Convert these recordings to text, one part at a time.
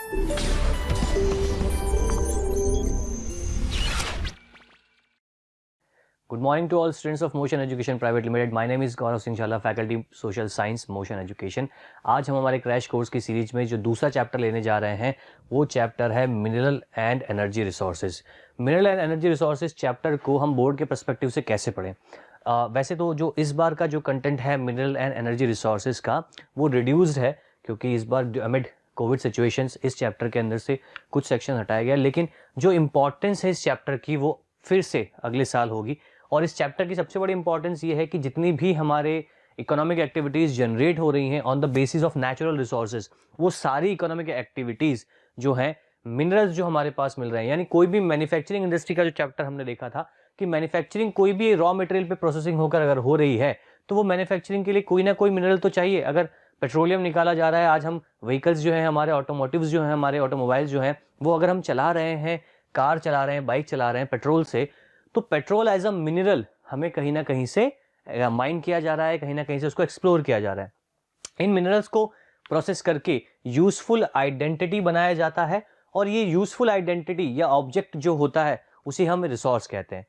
Good morning to all students of Motion Education Private Limited. My name is Gaurav Singh Challa, Faculty Social Science Motion Education. आज हम हमारे crash course की series में जो दूसरा chapter लेने जा रहे हैं वो चैप्टर है mineral and energy resources. Mineral and energy resources chapter को हम बोर्ड के पर्सपेक्टिव से कैसे पढ़ें? वैसे तो जो इस बार का जो कंटेंट है मिनरल एंड एनर्जी रिसोर्सेज का वो रिड्यूस्ड है, क्योंकि इस बार अमिड कोविड सिचुएशंस इस चैप्टर के अंदर से कुछ सेक्शन हटाया गया, लेकिन जो इम्पॉर्टेंस है इस चैप्टर की वो फिर से अगले साल होगी। और इस चैप्टर की सबसे बड़ी इंपॉर्टेंस ये है कि जितनी भी हमारे इकोनॉमिक एक्टिविटीज़ जनरेट हो रही हैं on the basis of natural resources, वो सारी इकोनॉमिक एक्टिविटीज़ जो हैं मिनरल्स जो हमारे पास मिल रहे हैं, यानी कोई भी मैन्युफैक्चरिंग इंडस्ट्री का जो चैप्टर हमने देखा था कि मैन्युफैक्चरिंग कोई भी रॉ मटेरियल पे प्रोसेसिंग होकर अगर हो रही है तो वो मैन्युफैक्चरिंग के लिए कोई ना कोई मिनरल तो चाहिए। अगर पेट्रोलियम निकाला जा रहा है, आज हम व्हीकल्स जो हैं हमारे ऑटोमोटिव्स जो हैं हमारे ऑटोमोबाइल्स जो हैं वो अगर हम चला रहे हैं, कार चला रहे हैं, बाइक चला रहे हैं पेट्रोल से, तो पेट्रोल एज अ मिनरल हमें कहीं ना कहीं से माइन किया जा रहा है, कहीं ना कहीं से उसको एक्सप्लोर किया जा रहा है। इन मिनरल्स को प्रोसेस करके यूजफुल आइडेंटिटी बनाया जाता है और ये यूजफुल आइडेंटिटी या ऑब्जेक्ट जो होता है उसे हम रिसोर्स कहते हैं।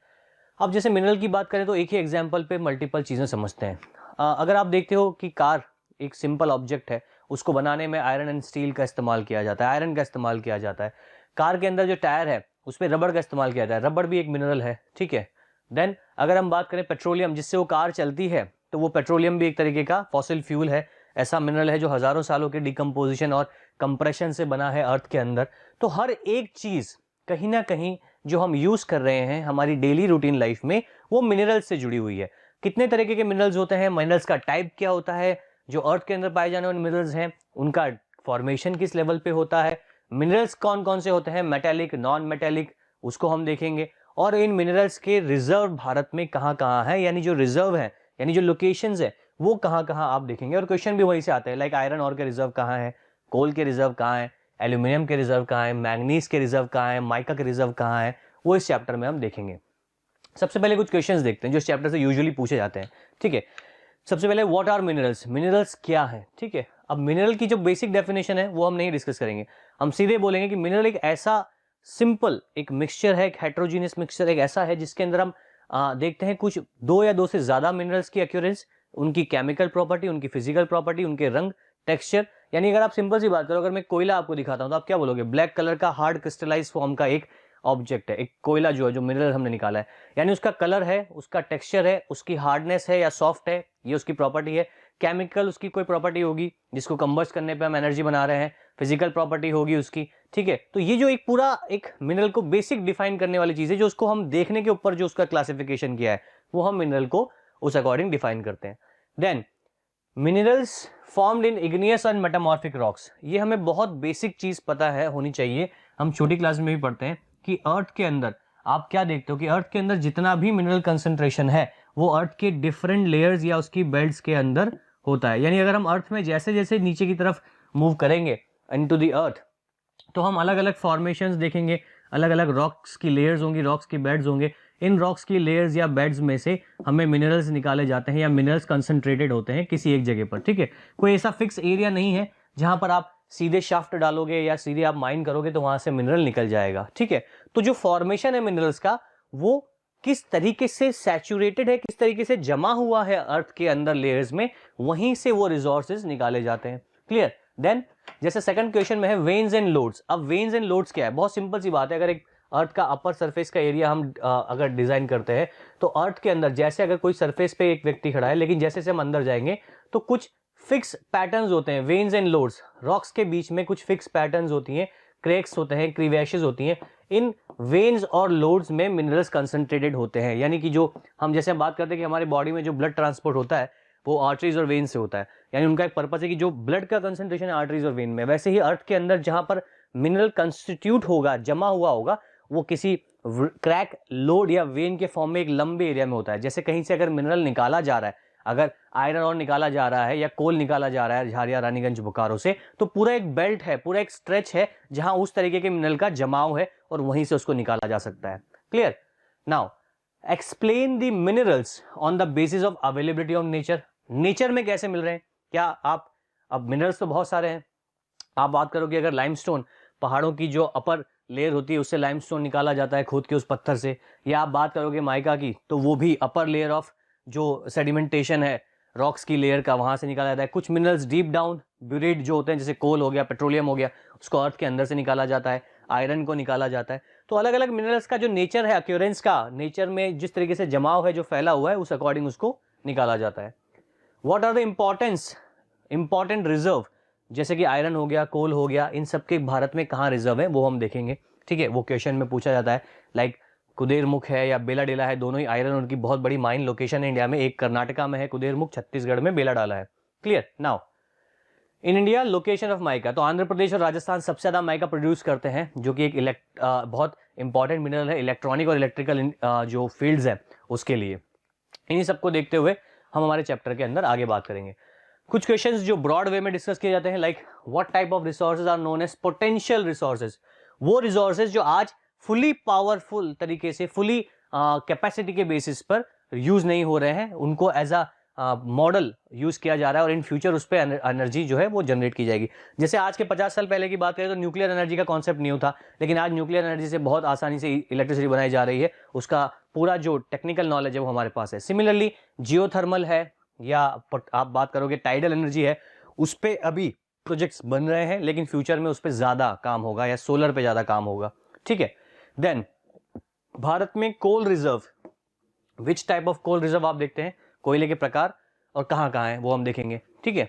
अब जैसे मिनरल की बात करें तो एक ही एग्जाम्पल पे मल्टीपल चीज़ें समझते हैं। अगर आप देखते हो कि कार एक सिंपल ऑब्जेक्ट है, उसको बनाने में आयरन एंड स्टील का इस्तेमाल किया जाता है, आयरन का इस्तेमाल किया जाता है। कार के अंदर जो टायर है उस पर रबड़ का इस्तेमाल किया जाता है, रबड़ भी एक मिनरल है, ठीक है। देन अगर हम बात करें पेट्रोलियम जिससे वो कार चलती है, तो वो पेट्रोलियम भी एक तरीके का फॉसिल फ्यूल है, ऐसा मिनरल है जो हजारों सालों के डिकम्पोजिशन और कंप्रेशन से बना है अर्थ के अंदर। तो हर एक चीज़ कहीं ना कहीं जो हम यूज़ कर रहे हैं हमारी डेली रूटीन लाइफ में वो मिनरल्स से जुड़ी हुई है। कितने तरीके के मिनरल्स होते हैं, मिनरल्स का टाइप क्या होता है, जो अर्थ के अंदर पाए जाने वाले मिनरल्स हैं उनका फॉर्मेशन किस लेवल पे होता है, मिनरल्स कौन कौन से होते हैं, मेटेलिक, नॉन मेटेलिक, उसको हम देखेंगे। और इन मिनरल्स के रिजर्व भारत में कहाँ कहाँ है, यानी जो रिजर्व है यानी जो लोकेशंस है वो कहाँ कहाँ आप देखेंगे। और क्वेश्चन भी वहीं से आते हैं, लाइक आयरन और के रिजर्व कहाँ है, कोल के रिजर्व कहाँ है, एल्यूमिनियम के रिजर्व कहाँ है, मैग्नीज के रिजर्व कहाँ है, माइका के रिजर्व कहाँ है, वो इस चैप्टर में हम देखेंगे। सबसे पहले कुछ क्वेश्चंस देखते हैं जो इस चैप्टर से यूजुअली पूछे जाते हैं, ठीक है। सबसे पहले व्हाट आर मिनरल्स, मिनरल्स क्या है, ठीक है। अब मिनरल की जो बेसिक डेफिनेशन है वो हम नहीं डिस्कस करेंगे, हम सीधे बोलेंगे कि मिनरल एक ऐसा सिंपल एक मिक्सचर है, एक हेट्रोजीनियस मिक्सचर, एक ऐसा है जिसके अंदर हम देखते हैं कुछ दो या दो से ज्यादा मिनरल्स की एक्यूरेंस, उनकी केमिकल प्रॉपर्टी, उनकी फिजिकल प्रॉपर्टी, उनके रंग, टेक्सचर। यानी अगर आप सिंपल सी बात करो, अगर मैं कोयला आपको दिखाता हूं तो आप क्या बोलोगे, ब्लैक कलर का हार्ड क्रिस्टलाइज फॉर्म का एक ऑब्जेक्ट है, एक कोयला जो है, जो मिनरल हमने निकाला है, यानी उसका कलर है, उसका टेक्सचर है, उसकी हार्डनेस है या सॉफ्ट है, ये उसकी प्रॉपर्टी है। केमिकल उसकी कोई प्रॉपर्टी होगी जिसको कंबस्ट करने पे हम एनर्जी बना रहे हैं, फिजिकल प्रॉपर्टी होगी उसकी, ठीक है। तो ये जो एक पूरा एक मिनरल को बेसिक डिफाइन करने वाली चीज है, जो उसको हम देखने के ऊपर जो उसका क्लासिफिकेशन किया है वो हम मिनरल को उस अकॉर्डिंग डिफाइन करते हैं। Then minerals formed in igneous and metamorphic rocks, ये हमें बहुत बेसिक चीज पता है, होनी चाहिए, हम छोटी क्लास में भी पढ़ते हैं कि अर्थ के अंदर आप क्या देखते हो कि अर्थ के अंदर जितना भी मिनरल कंसंट्रेशन है वो अर्थ के डिफरेंट लेयर्स या उसकी बेल्ट्स के अंदर होता है। यानी अगर हम अर्थ में जैसे जैसे नीचे की तरफ मूव करेंगे इनटू द अर्थ, तो हम अलग अलग फॉर्मेशंस देखेंगे, अलग अलग रॉक्स की लेयर्स होंगी, रॉक्स की बेड्स होंगे। इन रॉक्स की लेयर्स या बेड्स में से हमें मिनरल्स निकाले जाते हैं या मिनरल्स कंसंट्रेटेड होते हैं किसी एक जगह पर, ठीक है। कोई ऐसा फिक्स एरिया नहीं है जहां पर आप सीधे शाफ्ट डालोगे या सीधे आप माइन करोगे तो वहां से मिनरल निकल जाएगा, ठीक है। तो जो फॉर्मेशन है मिनरल्स का वो किस तरीके से सैचुरेटेड है, किस तरीके से जमा हुआ है अर्थ के अंदर लेयर्स में, वहीं से वो रिसोर्सेज निकाले जाते हैं। क्लियर। देन जैसे सेकंड क्वेश्चन में है वेन्स एंड लोड्स। अब वेन्स एंड लोड्स क्या है, बहुत सिंपल सी बात है। अगर एक अर्थ का अपर सरफेस का एरिया हम अगर डिजाइन करते हैं तो अर्थ के अंदर जैसे अगर कोई सरफेस पे एक व्यक्ति खड़ा है, लेकिन जैसे जैसे हम अंदर जाएंगे तो कुछ फिक्स पैटर्न्स होते हैं, वेन्स एंड लोड्स, रॉक्स के बीच में कुछ फिक्स पैटर्न्स होती हैं, क्रेक्स होते हैं, क्रीवैशेस होती हैं। इन वेन्स और लोड्स में मिनरल्स कंसंट्रेटेड होते हैं। यानी कि जो हम जैसे हम बात करते हैं कि हमारे बॉडी में जो ब्लड ट्रांसपोर्ट होता है वो आर्टरीज और वेन से होता है, यानी उनका एक पर्पस है कि जो ब्लड का कंसंट्रेशन है आर्टरीज और वेन में, वैसे ही अर्थ के अंदर जहां पर मिनरल कंस्टिट्यूट होगा, जमा हुआ होगा, वो किसी क्रैक, लोड या वेन के फॉर्म में एक लंबे एरिया में होता है। जैसे कहीं से अगर मिनरल निकाला जा रहा है, अगर आयरन और निकाला जा रहा है या कोल निकाला जा रहा है झारिया, रानीगंज, बोकारो से, तो पूरा एक बेल्ट है, पूरा एक स्ट्रेच है जहां उस तरीके के मिनरल का जमाव है और वहीं से उसको निकाला जा सकता है। Clear. Now explain the minerals on the basis of availability of nature. Nature में कैसे मिल रहे हैं, क्या आप, अब मिनरल्स तो बहुत सारे हैं, आप बात करोगे अगर लाइमस्टोन पहाड़ों की जो अपर लेयर होती है उससे लाइमस्टोन निकाला जाता है खोद के उस पत्थर से। या आप बात करोगे माइका की तो वो भी अपर लेयर ऑफ जो सेडिमेंटेशन है रॉक्स की लेयर का वहां से निकाला जाता है। कुछ मिनरल्स डीप डाउन ब्यूरिड जो होते हैं जैसे कोल हो गया, पेट्रोलियम हो गया, उसको अर्थ के अंदर से निकाला जाता है। आयरन को निकाला जाता है। तो अलग अलग मिनरल्स का जो नेचर है, अक्यूरेंस का नेचर में जिस तरीके से जमाव है जो फैला हुआ है उस अकॉर्डिंग उसको निकाला जाता है। What are the important reserve, जैसे कि आयरन हो गया, कोल हो गया, इन सब के भारत में कहाँ रिजर्व है वो हम देखेंगे। ठीक है, वो क्वेश्चन में पूछा जाता है। लाइक कुदेरमुख है या बेलाडेला है, दोनों ही आयरन उनकी बहुत बड़ी माइन लोकेशन है इंडिया में। एक कर्नाटका में है कुदेरमुख, छत्तीसगढ़ में बेलाडाला है। Clear. Now in India location of mica, तो आंध्र प्रदेश और राजस्थान सबसे ज्यादा माइका प्रोड्यूस करते हैं, जो कि एक बहुत इंपॉर्टेंट मिनरल है इलेक्ट्रॉनिक और इलेक्ट्रिकल जो फील्ड्स है उसके लिए। इन्हीं सबको देखते हुए हम हमारे चैप्टर के अंदर आगे बात करेंगे। कुछ क्वेश्चंस जो ब्रॉड वे में डिस्कस किए जाते हैं, like what type of resources are known as potential resources. वो रिसोर्सेज जो आज फुली पावरफुल तरीके से, फुली कैपेसिटी के बेसिस पर यूज नहीं हो रहे हैं, उनको एज अ मॉडल यूज किया जा रहा है और इन फ्यूचर उस पर एनर्जी जो है वो जनरेट की जाएगी। जैसे आज के 50 साल पहले की बात करें तो न्यूक्लियर एनर्जी का कॉन्सेप्ट न्यू था, लेकिन आज न्यूक्लियर एनर्जी से बहुत आसानी से इलेक्ट्रिसिटी बनाई जा रही है। उसका पूरा जो टेक्निकल नॉलेज है वो हमारे पास है। सिमिलरली जियोथर्मल है या आप बात करोगे टाइडल एनर्जी है, उस पर अभी प्रोजेक्ट्स बन रहे हैं, लेकिन फ्यूचर में उस पर ज्यादा काम होगा या सोलर पे ज्यादा काम होगा। ठीक है। देन भारत में coal reserve, which type of coal reserve आप देखते हैं, कोयले के प्रकार और कहां कहां है वो हम देखेंगे। ठीक है।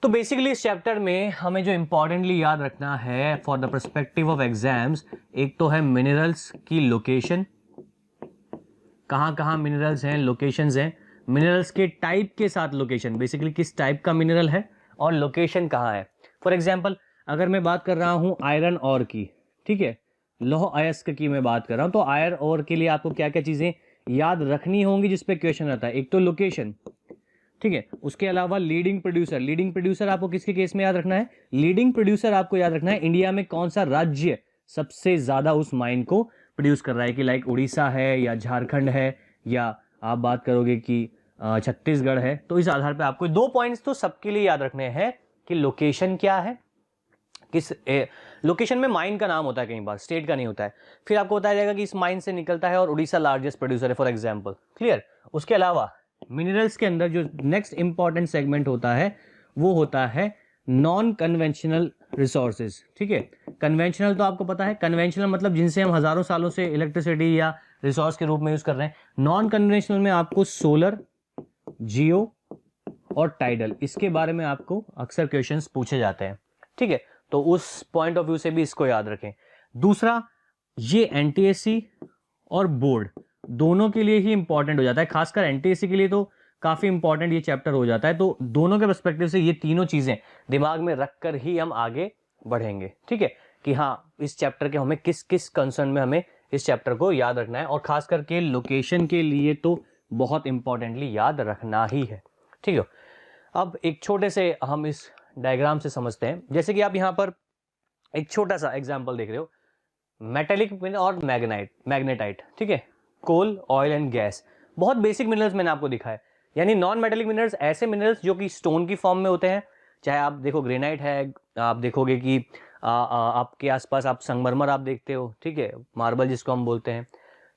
तो बेसिकली इस चैप्टर में हमें जो इंपॉर्टेंटली याद रखना है for the perspective of exams, एक तो है मिनरल्स की लोकेशन, कहां कहां मिनरल्स हैं, लोकेशंस हैं, मिनरल्स के टाइप के साथ लोकेशन, बेसिकली किस टाइप का मिनरल है और लोकेशन कहां है। फॉर एग्जाम्पल अगर मैं बात कर रहा हूं आयरन और की, ठीक है, लौह अयस्क की मैं बात कर रहा हूं, तो आयरन और के लिए आपको क्या क्या चीजें याद रखनी होंगी जिस पे क्वेश्चन आता है। एक तो लोकेशन, ठीक है, उसके अलावा लीडिंग प्रोड्यूसर। लीडिंग प्रोड्यूसर आपको किसके केस में याद रखना है, लीडिंग प्रोड्यूसर आपको याद रखना है इंडिया में कौन सा राज्य सबसे ज्यादा उस माइन को प्रोड्यूस कर रहा है, कि लाइक उड़ीसा है या झारखंड है या आप बात करोगे कि छत्तीसगढ़ है। तो इस आधार पर आपको 2 पॉइंट्स तो सबके लिए याद रखने हैं कि लोकेशन क्या है, किस लोकेशन में माइन का नाम होता है, कई बार स्टेट का नहीं होता है। फिर आपको बताया जाएगा कि इस माइन से निकलता है और उड़ीसा लार्जेस्ट प्रोड्यूसर है फॉर एग्जांपल। क्लियर। उसके अलावा मिनरल्स के अंदर जो नेक्स्ट इंपॉर्टेंट सेगमेंट होता है वो होता है नॉन कन्वेंशनल रिसोर्सेज। ठीक है, कन्वेंशनल तो आपको पता है, कन्वेंशनल मतलब जिनसे हम हजारों सालों से इलेक्ट्रिसिटी या रिसोर्स के रूप में यूज कर रहे हैं। नॉन कन्वेंशनल में आपको सोलर, जियो और टाइडल, इसके बारे में आपको अक्सर क्वेश्चंस पूछे जाते हैं। ठीक है, तो उस पॉइंट ऑफ व्यू से भी इसको याद रखें। दूसरा, ये एनटीएससी और बोर्ड दोनों के लिए ही इंपॉर्टेंट हो जाता है, खासकर एनटीएससी के लिए तो काफी इंपॉर्टेंट ये चैप्टर हो जाता है। तो दोनों के पर्सपेक्टिव से ये तीनों चीजें दिमाग में रखकर ही हम आगे बढ़ेंगे। ठीक है, कि हाँ इस चैप्टर के हमें किस किस कंसर्न में हमें इस चैप्टर को याद रखना है, और खास करके लोकेशन के लिए तो बहुत इंपॉर्टेंटली याद रखना ही है। ठीक है, अब एक छोटे से हम इस डायग्राम से समझते हैं। जैसे कि आप यहाँ पर एक छोटा सा एग्जांपल देख रहे हो, मेटेलिक और मैग्नेटाइट। ठीक है, कोल, ऑयल एंड गैस, बहुत बेसिक मिनरल्स मैंने आपको दिखाया। यानी नॉन मेटेलिक मिनरल्स ऐसे मिनरल्स जो कि स्टोन की फॉर्म में होते हैं, चाहे आप देखो ग्रेनाइट है, आप देखोगे कि आपके आसपास आप संगमरमर आप देखते हो, ठीक है, मार्बल जिसको हम बोलते हैं,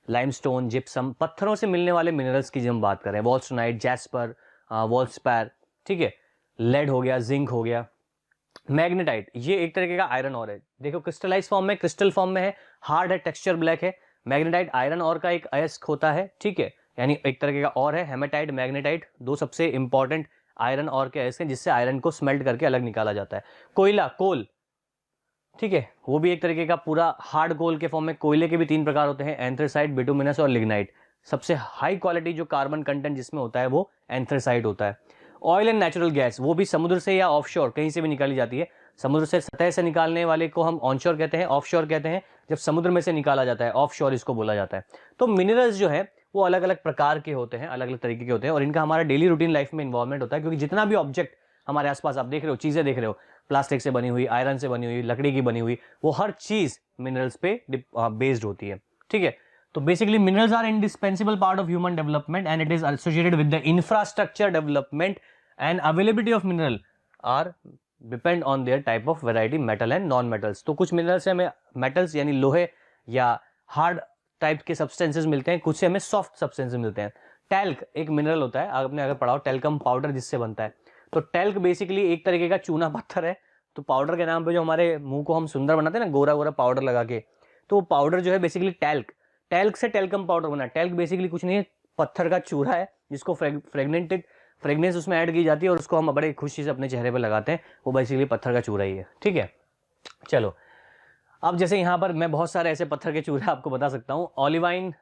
लाइमस्टोन, जिप्सम, पत्थरों से मिलने वाले मिनरल्स की जब हम बात करें, वॉल्सनाइट, जैस्पर, वॉल्सपैर, ठीक है, लेड हो गया, जिंक हो गया। मैग्नेटाइट ये एक तरीके का आयरन और है, देखो क्रिस्टलाइज फॉर्म में, क्रिस्टल फॉर्म में है, हार्ड है, टेक्सचर ब्लैक है। मैग्नेटाइट आयरन और का एक अयस्क होता है, ठीक है, यानी एक तरीके का और है। हेमेटाइट, मैग्नेटाइट दो सबसे इंपॉर्टेंट आयरन और के अयस्क हैं जिससे आयरन को स्मेल्ट करके अलग निकाला जाता है। कोयला, कोल, ठीक है, वो भी एक तरीके का पूरा हार्ड कोल के फॉर्म में। कोयले के भी 3 प्रकार होते हैं, एंथ्रेसाइट, बिटुमिनस और लिग्नाइट। सबसे हाई क्वालिटी जो कार्बन कंटेंट जिसमें होता है वो एंथ्रेसाइट होता है। ऑयल एंड नेचुरल गैस, वो भी समुद्र से या ऑफशोर कहीं से भी निकाली जाती है। समुद्र से सतह से निकालने वाले को हम ऑनशोर कहते हैं, ऑफशोर कहते हैं जब समुद्र में से निकाला जाता है, ऑफशोर इसको बोला जाता है। तो मिनरल्स जो है वो अलग अलग प्रकार के होते हैं, अलग अलग तरीके के होते हैं, और इनका हमारा डेली रूटीन लाइफ में इन्वॉल्वमेंट होता है, क्योंकि जितना भी ऑब्जेक्ट हमारे आसपास आप देख रहे हो, चीजें देख रहे हो, प्लास्टिक से बनी हुई, आयरन से बनी हुई, लकड़ी की बनी हुई, वो हर चीज मिनरल्स पे बेस्ड होती है। ठीक है, तो basically minerals are indispensable part of human development and it is associated with the infrastructure development and availability of mineral are depend on their type of variety metal and non metals. तो कुछ minerals से हमें metals यानी लोहे या hard type के substances मिलते हैं, कुछ से हमें सॉफ्ट सब्सटेंसेस मिलते हैं। टैल्क एक मिनरल होता है, आपने अगर पढ़ा हो टैल्कम पाउडर जिससे बनता है। तो टैल्क बेसिकली एक तरीके का चूना पत्थर है। तो पाउडर के नाम पे जो हमारे मुंह को हम सुंदर बनाते हैं ना, गोरा गोरा पाउडर लगा के, तो वो पाउडर जो है बेसिकली टैल्क से टैल्कम पाउडर बना है। टैल्क बेसिकली कुछ नहीं है, पत्थर का चूरा है जिसको फ्रेगनेंस उसमें ऐड की जाती है और उसको हम बड़े खुशी से अपने चेहरे पर लगाते हैं। वो बेसिकली पत्थर का चूरा ही है, ठीक है। चलो, अब जैसे यहाँ पर मैं बहुत सारे ऐसे पत्थर के चूरे आपको बता सकता हूँ। ओलिवाइन,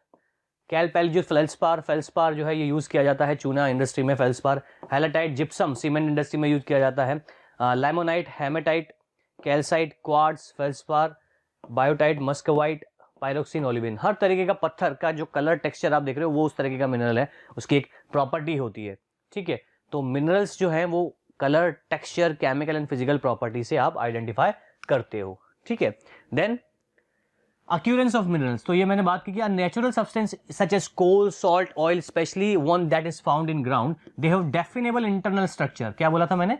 कैलपेल, जो फेल्सपार जो है ये यूज किया जाता है चूना इंडस्ट्री में। Feldspar, halite, gypsum cement industry में यूज किया जाता है। Limonite, hematite, calcite, quartz, feldspar, biotite, muscovite, pyroxene, olivine. हर तरीके का पत्थर का जो कलर टेक्सचर आप देख रहे हो वो उस तरीके का मिनरल है, उसकी एक प्रॉपर्टी होती है, ठीक है। तो मिनरल्स जो है वो colour, texture, chemical and physical property से आप आइडेंटिफाई करते हो, ठीक है। देन अक्यूरेंस ऑफ मिनरल्स, तो ये मैंने बात की कि natural substance such as coal, salt, oil, specially one that is found in ground, they have definable internal structure. क्या बोला था मैंने?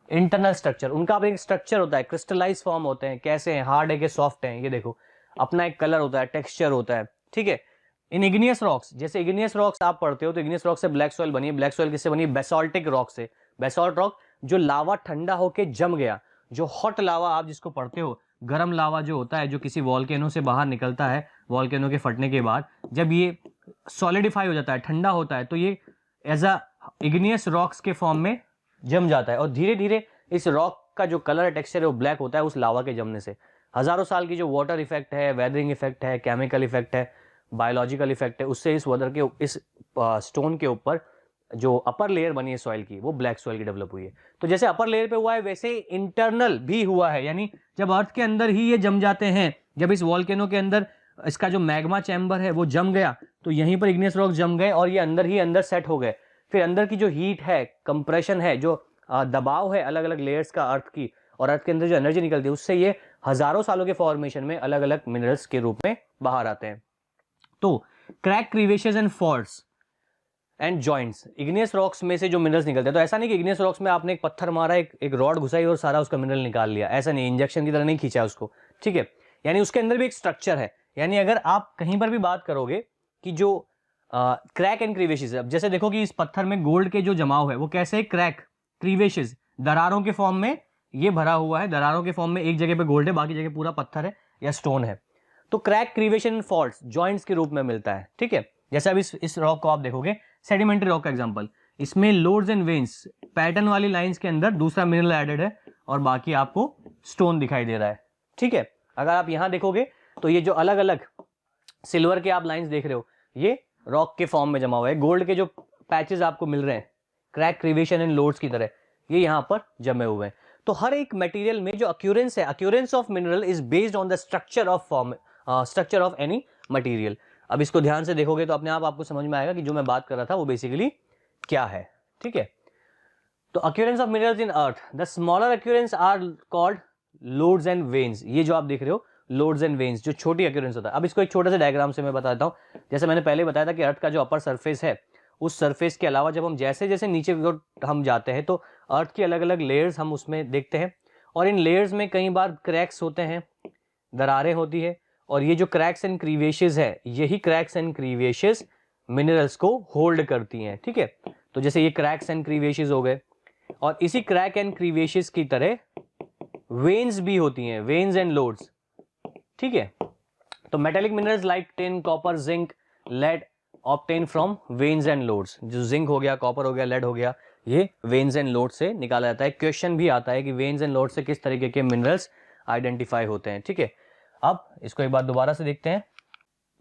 Internal structure. उनका एक स्ट्रक्चर होता है, क्रिस्टलाइज फॉर्म होते हैं, कैसे हैं, हार्ड है कि सॉफ्ट है, ये देखो अपना एक कलर होता है, टेक्सचर होता है, ठीक है। इन इग्नियस रॉक्स, जैसे इग्नियस रॉक्स आप पढ़ते हो तो इग्नियस रॉक से ब्लैक सॉइल बनी है। ब्लैक सॉइल किससे बनी है? बेसाल्टिक रॉक से। बेसाल्ट रॉक जो लावा ठंडा होके जम गया, जो हॉट लावा आप जिसको पढ़ते हो, गर्म लावा जो होता है, जो किसी वॉल्केनो से बाहर निकलता है, वॉल्केनो के फटने के बाद जब ये सॉलिडिफाई हो जाता है, ठंडा होता है, तो ये एज अ इग्नियस रॉक्स के फॉर्म में जम जाता है और धीरे धीरे इस रॉक का जो कलर टेक्सचर है वो ब्लैक होता है उस लावा के जमने से। हजारों साल की जो वाटर इफेक्ट है, वेदरिंग इफेक्ट है, केमिकल इफेक्ट है, बायोलॉजिकल इफेक्ट है, उससे इस वाटर के इस स्टोन के ऊपर जो अपर लेयर बनी है सॉइल की, वो ब्लैक सॉइल की डेवलप हुई है। तो जैसे अपर लेयर पे हुआ है वैसे इंटरनल भी हुआ है, यानी जब अर्थ के अंदर ही ये जम जाते हैं, जब इस वॉल्केनो के अंदर इसका जो मैग्मा चैम्बर है वो जम गया, तो यहीं पर इग्नियस रॉक जम गए और ये अंदर ही अंदर सेट हो गए। फिर अंदर की जो हीट है, कंप्रेशन है, जो दबाव है अलग अलग लेयर्स का अर्थ की, और अर्थ के अंदर जो एनर्जी निकलती है उससे ये हजारों सालों के फॉर्मेशन में अलग अलग मिनरल्स के रूप में बाहर आते हैं। तो crack, crevices and faults and joints, igneous rocks में से जो मिनरल्स निकलते हैं। तो ऐसा नहीं कि इग्नियस रॉक्स में आपने एक पत्थर मारा, एक रॉड घुसाई और सारा उसका मिनरल निकाल लिया, ऐसा नहीं, इंजेक्शन की तरह नहीं खींचा उसको, ठीक है। यानी उसके अंदर भी एक स्ट्रक्चर है। यानी अगर आप कहीं पर भी बात करोगे कि जो क्रैक एंड क्रीवेशेस है, अब जैसे देखो कि इस पत्थर में गोल्ड के जो जमाव है वो कैसे, क्रैक, क्रीवेशेस, दरारों के फॉर्म में ये भरा हुआ है, दरारों के फॉर्म में एक जगह पे गोल्ड है, बाकी जगह पूरा पत्थर है या स्टोन है। तो क्रैक, क्रीवेशन, फॉल्ट्स जॉइंट्स के रूप में मिलता है, ठीक है। जैसे अब इस रॉक को आप देखोगे, सेडिमेंट्री रॉक का एग्जांपल, इसमें लोड्स एंड वेन्स पैटर्न वाली लाइंस के अंदर दूसरा मिनरल एडेड है और बाकी आपको स्टोन दिखाई दे रहा है, ठीक है। अगर आप यहां देखोगे तो ये जो अलग अलग सिल्वर के आप लाइंस देख रहे हो, ये रॉक के फॉर्म में जमा हुआ है। गोल्ड के जो पैचेस आपको मिल रहे हैं क्रैक, क्रीवेशन एंड लोड्स की तरह, ये यहां पर जमे हुए हैं। तो हर एक मटेरियल में जो अक्यूरेंस है, occurrence of mineral is based on the structure of any material. अब इसको ध्यान से देखोगे तो अपने आप आपको समझ में आएगा कि जो मैं बात कर रहा था वो बेसिकली क्या है, ठीक है। तो occurrence of minerals in earth, the smaller occurrence are called lodes and veins. ये जो आप देख रहे हो लोड्स एंड वेन्स, जो छोटी अक्यूरेंस होता है। अब इसको एक छोटे से डायग्राम से मैं बताता हूं। जैसे मैंने पहले बताया था कि अर्थ का जो अपर सरफेस है, उस सरफेस के अलावा जब हम जैसे जैसे नीचे हम जाते हैं तो अर्थ की अलग अलग लेयर्स हम उसमें देखते हैं, और इन लेयर्स में कई बार क्रैक्स होते हैं, दरारें होती है, और ये जो क्रैक्स एंड क्रीवेशेस है, यही क्रैक्स एंड क्रीवेशेस मिनरल्स को होल्ड करती हैं, ठीक है। तो जैसे ये क्रैक्स एंड क्रीवेशेस हो गए, और इसी क्रैक एंड क्रीवेशेस की तरह वेन्स भी होती हैं, वेन्स एंड लोड्स, ठीक है। तो metallic minerals like tin, copper, zinc, lead obtain from veins and lodes. जो जिंक हो गया, कॉपर हो गया, लेड हो गया, ये वेन्स एंड लोड से निकाला जाता है। क्वेश्चन भी आता है कि वेन्स एंड लोड से किस तरीके के मिनरल्स आइडेंटिफाई होते हैं, ठीक है। अब इसको एक बार दोबारा से देखते हैं।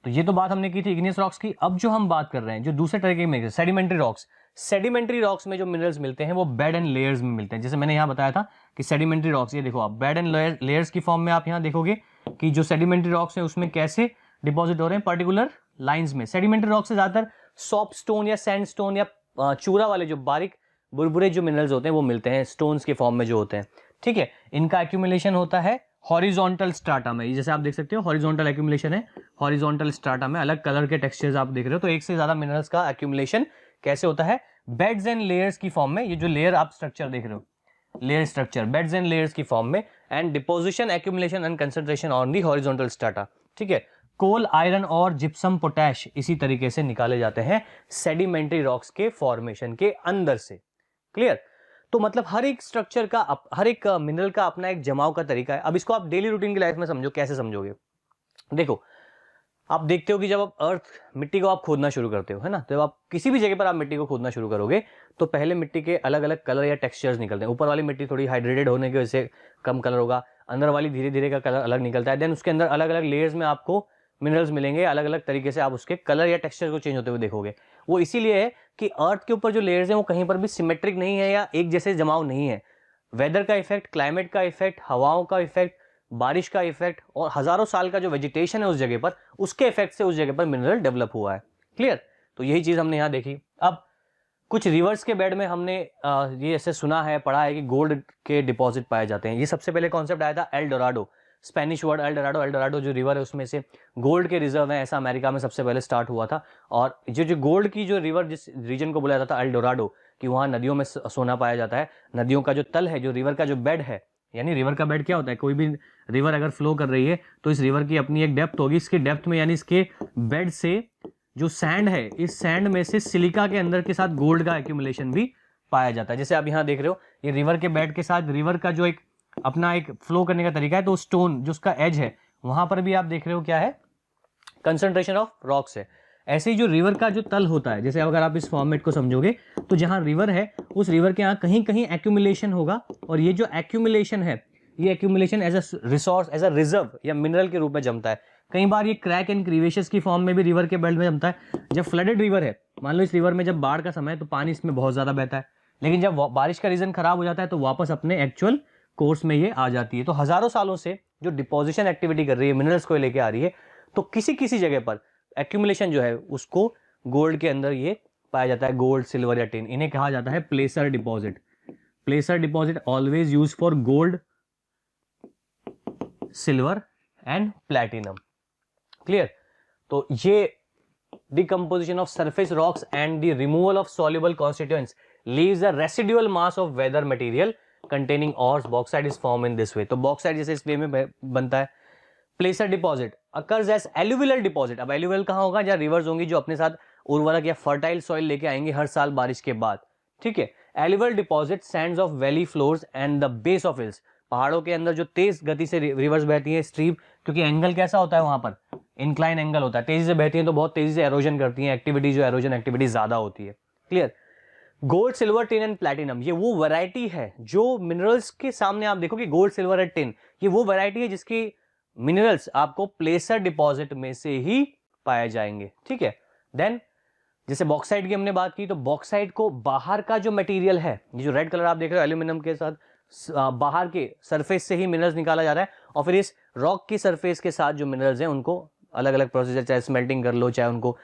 तो ये तो बात हमने की थी इग्नियस रॉक्स की। अब जो हम बात कर रहे हैं जो दूसरे तरह के minerals, sedimentary rocks. Sedimentary rocks में जो मिनरल्स मिलते हैं वो बेड एंड लेयर्स में मिलते हैं। जैसे मैंने यहाँ बताया था कि सेडिमेंट्री रॉक्स, ये देखो आप बेड एंड लेयर्स की फॉर्म में आप यहाँ देखोगे कि जो सेडिमेंट्री रॉक्स है उसमें कैसे डिपॉजिट हो रहे हैं पर्टिकुलर लाइंस में। सेडिमेंट्री रॉक से ज्यादातर सॉफ्ट स्टोन या सैंड स्टोन या चूरा वाले जो बारीक बुरबुरे जो मिनरल्स होते हैं वो मिलते हैं स्टोन्स के फॉर्म में जो होते हैं, ठीक है। इनका एक्यूमुलेशन होता है हॉरिजॉन्टल स्ट्राटा में। जैसे आप देख सकते हो हॉरिजॉन्टल एक्यूमुलेशन है, हॉरिजॉन्टल स्ट्राटा में अलग कलर के टेक्सचर्स आप देख रहे हो। तो एक से ज्यादा मिनरल्स का एक्यूमुलेशन कैसे होता है? बेड्स एंड लेयर्स की फॉर्म में। ये जो लेयर आप स्ट्रक्चर देख रहे हो, layer structure, beds and layers की फॉर्म में, and deposition, accumulation and concentration on the horizontal strata. ठीक है, कोल, आयरन और जिप्सम, पोटैश इसी तरीके से निकाले जाते हैं सेडिमेंट्री रॉक्स के फॉर्मेशन के अंदर से। क्लियर? तो मतलब हर एक स्ट्रक्चर का हर एक मिनरल का अपना एक जमाव का तरीका है। अब इसको आप डेली रूटीन की लाइफ में समझो, कैसे समझोगे? देखो, आप देखते हो कि जब आप मिट्टी को आप खोदना शुरू करते हो, है ना, तो जब आप किसी भी जगह पर आप मिट्टी को खोदना शुरू करोगे तो पहले मिट्टी के अलग अलग कलर या टेक्सचर्स निकलते हैं। ऊपर वाली मिट्टी थोड़ी हाइड्रेटेड होने की वजह से कम कलर होगा, अंदर वाली धीरे धीरे का कलर अलग निकलता है। देन उसके अंदर अलग अलग लेयर्स में आपको मिनरल्स मिलेंगे, अलग अलग तरीके से आप उसके कलर या टेक्सचर को चेंज होते हुए देखोगे। वो इसीलिए है कि अर्थ के ऊपर जो लेयर्स हैं वो कहीं पर भी सिमेट्रिक नहीं है या एक जैसे जमाव नहीं है। वेदर का इफेक्ट, क्लाइमेट का इफेक्ट, हवाओं का इफेक्ट, बारिश का इफेक्ट और हजारों साल का जो वेजिटेशन है उस जगह पर, उसके इफेक्ट से उस जगह पर मिनरल डेवलप हुआ है। क्लियर? तो यही चीज हमने यहां देखी। अब कुछ रिवर्स के बेड में हमने ये ऐसे सुना है, पढ़ा है कि गोल्ड के डिपॉजिट पाए जाते हैं। ये सबसे पहले कॉन्सेप्ट आया था L Dorado, Spanish word L Dorado. L Dorado जो रिवर है उसमें से गोल्ड के रिजर्व है, ऐसा अमेरिका में सबसे पहले स्टार्ट हुआ था। और जो गोल्ड की जो रिवर, जिस रीजन को बुलाया जाता था एल डोराडो, कि वहां नदियों में सोना पाया जाता है। नदियों का जो तल है, जो रिवर का जो बेड है, यानी रिवर का बेड क्या होता है, कोई भी रिवर अगर फ्लो कर रही है तो इस रिवर की अपनी एक डेप्थ होगी। इसकी डेप्थ में यानी इसके बेड से जो सैंड है, इस सैंड में से सिलिका के अंदर के साथ गोल्ड का एक्यूमुलेशन भी पाया जाता है। जैसे आप यहाँ देख रहे हो, ये रिवर के बेड के साथ रिवर का जो एक अपना एक फ्लो करने का तरीका है, तो स्टोन जो उसका एज है वहां पर भी आप देख रहे हो क्या है, कंसंट्रेशन ऑफ रॉक्स है। ऐसे ही जो रिवर का जो तल होता है, जैसे अगर आप इस फॉर्मेट को समझोगे तो जहां रिवर है उस रिवर के यहाँ कहीं कहीं एक्यूमुलेशन होगा, और ये जो एक्यूमुलेशन है, ये accumulation as a resource, as a reserve या मिनरल के रूप में जमता है। कई बार ये क्रैक एंड क्रीवेशस की फॉर्म में भी रिवर के बेल्ट में जमता है। जब फ्लडेड रिवर है, मान लो इस रिवर में जब बाढ़ का समय है तो पानी इसमें बहुत ज्यादा बहता है, लेकिन जब बारिश का रीजन खराब हो जाता है तो वापस अपने एक्चुअल कोर्स में ये आ जाती है। तो हजारों सालों से जो डिपोजिशन एक्टिविटी कर रही है, मिनरल्स को लेके आ रही है, तो किसी किसी जगह पर एक्यूमुलेशन जो है उसको गोल्ड के अंदर ये पाया जाता है, गोल्ड, सिल्वर या टिन। इन्हें कहा जाता है placer deposit. Placer deposit always use for gold, silver and platinum. Clear? तो ये decomposition of surface rocks and the removal of soluble constituents leaves a residual mass of weather material containing ores. Bauxite is formed in this way. तो bauxite जैसे इस वे में बनता है। placer deposit occurs as alluvial deposit. अब alluvial कहाँ होगा? जहाँ rivers होंगी जो अपने साथ उर्वरक या fertile soil लेके आएंगे हर साल बारिश के बाद। ठीक है, alluvial deposit sands of valley floors and the base of hills. पहाड़ों के अंदर जो तेज गति से रिवर्स बहती है, स्ट्रीम, क्योंकि एंगल कैसा होता है वहां पर, इंक्लाइन एंगल होता है, तेजी से बहती है तो बहुत तेजी से एरोजन करती है, एक्टिविटी जो एरोजन एक्टिविटी ज्यादा होती है। Clear? Gold, silver, tin and platinum, ये वो वैरायटी है जो मिनरल्स के सामने आप देखो कि गोल्ड, सिल्वर एंड टिन, ये वो वैरायटी है जिसकी मिनरल्स आपको प्लेसर डिपॉजिट में से ही पाए जाएंगे। ठीक है, देन जैसे बॉक्साइट की हमने बात की, तो बॉक्साइट को बाहर का जो मटेरियल है, ये जो रेड कलर आप देख रहे हो एल्यूमिनियम के साथ, बाहर के सरफेस से ही मिनरल्स निकाला जा रहा है, और फिर इस रॉक की सरफेस के साथ जो मिनरल्स हैं उनको अलग अलग प्रोसेस, चाहे स्मेल्टिंग कर लो, चाहे उनको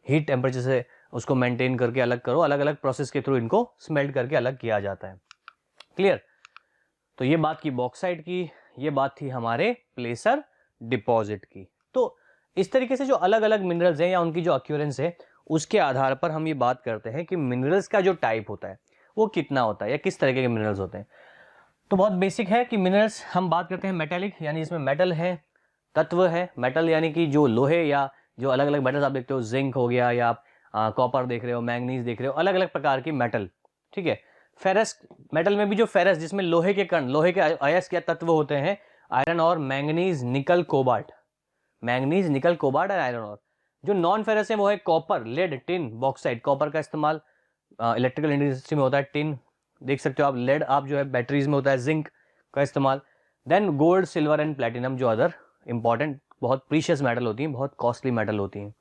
हीट टेम्परेचर से उसको मेंटेन करके अलग करो, अलग अलग प्रोसेस के थ्रू इनको स्मेल्ट करके अलग किया जाता है। क्लियर? तो ये बात की बॉक्साइट की, ये बात थी हमारे प्लेसर डिपॉजिट की। तो इस तरीके से जो अलग अलग मिनरल्स हैं या उनकी जो अक्यूरेंस है, उसके आधार पर हम ये बात करते हैं कि मिनरल्स का जो टाइप होता है वो कितना होता है या किस तरीके के मिनरल्स होते हैं। तो बहुत बेसिक है कि मिनरल्स हम बात करते हैं मेटेलिक, यानी इसमें मेटल है, तत्व है। मेटल यानी कि जो लोहे या जो अलग अलग मेटल्स आप देखते हो, जिंक हो गया या आप कॉपर देख रहे हो, मैंगनीज देख रहे हो, अलग अलग प्रकार की मेटल। ठीक है, फेरस, मेटल में भी जो फेरस, जिसमें लोहे के कण, लोहे के अयस्क या तत्व होते हैं, आयरन और manganese, nickel, cobalt. Manganese, nickel, cobalt और आयरन और। जो नॉन फेरस है वो है copper, lead, tin, bauxite. Copper का इस्तेमाल इलेक्ट्रिकल इंडस्ट्री में होता है, टिन देख सकते हो आप, लेड आप जो है बैटरीज में होता है, जिंक का इस्तेमाल। Then gold, silver and platinum जो अदर इंपॉर्टेंट बहुत प्रीशियस मेटल होती हैं, बहुत कॉस्टली मेटल होती हैं।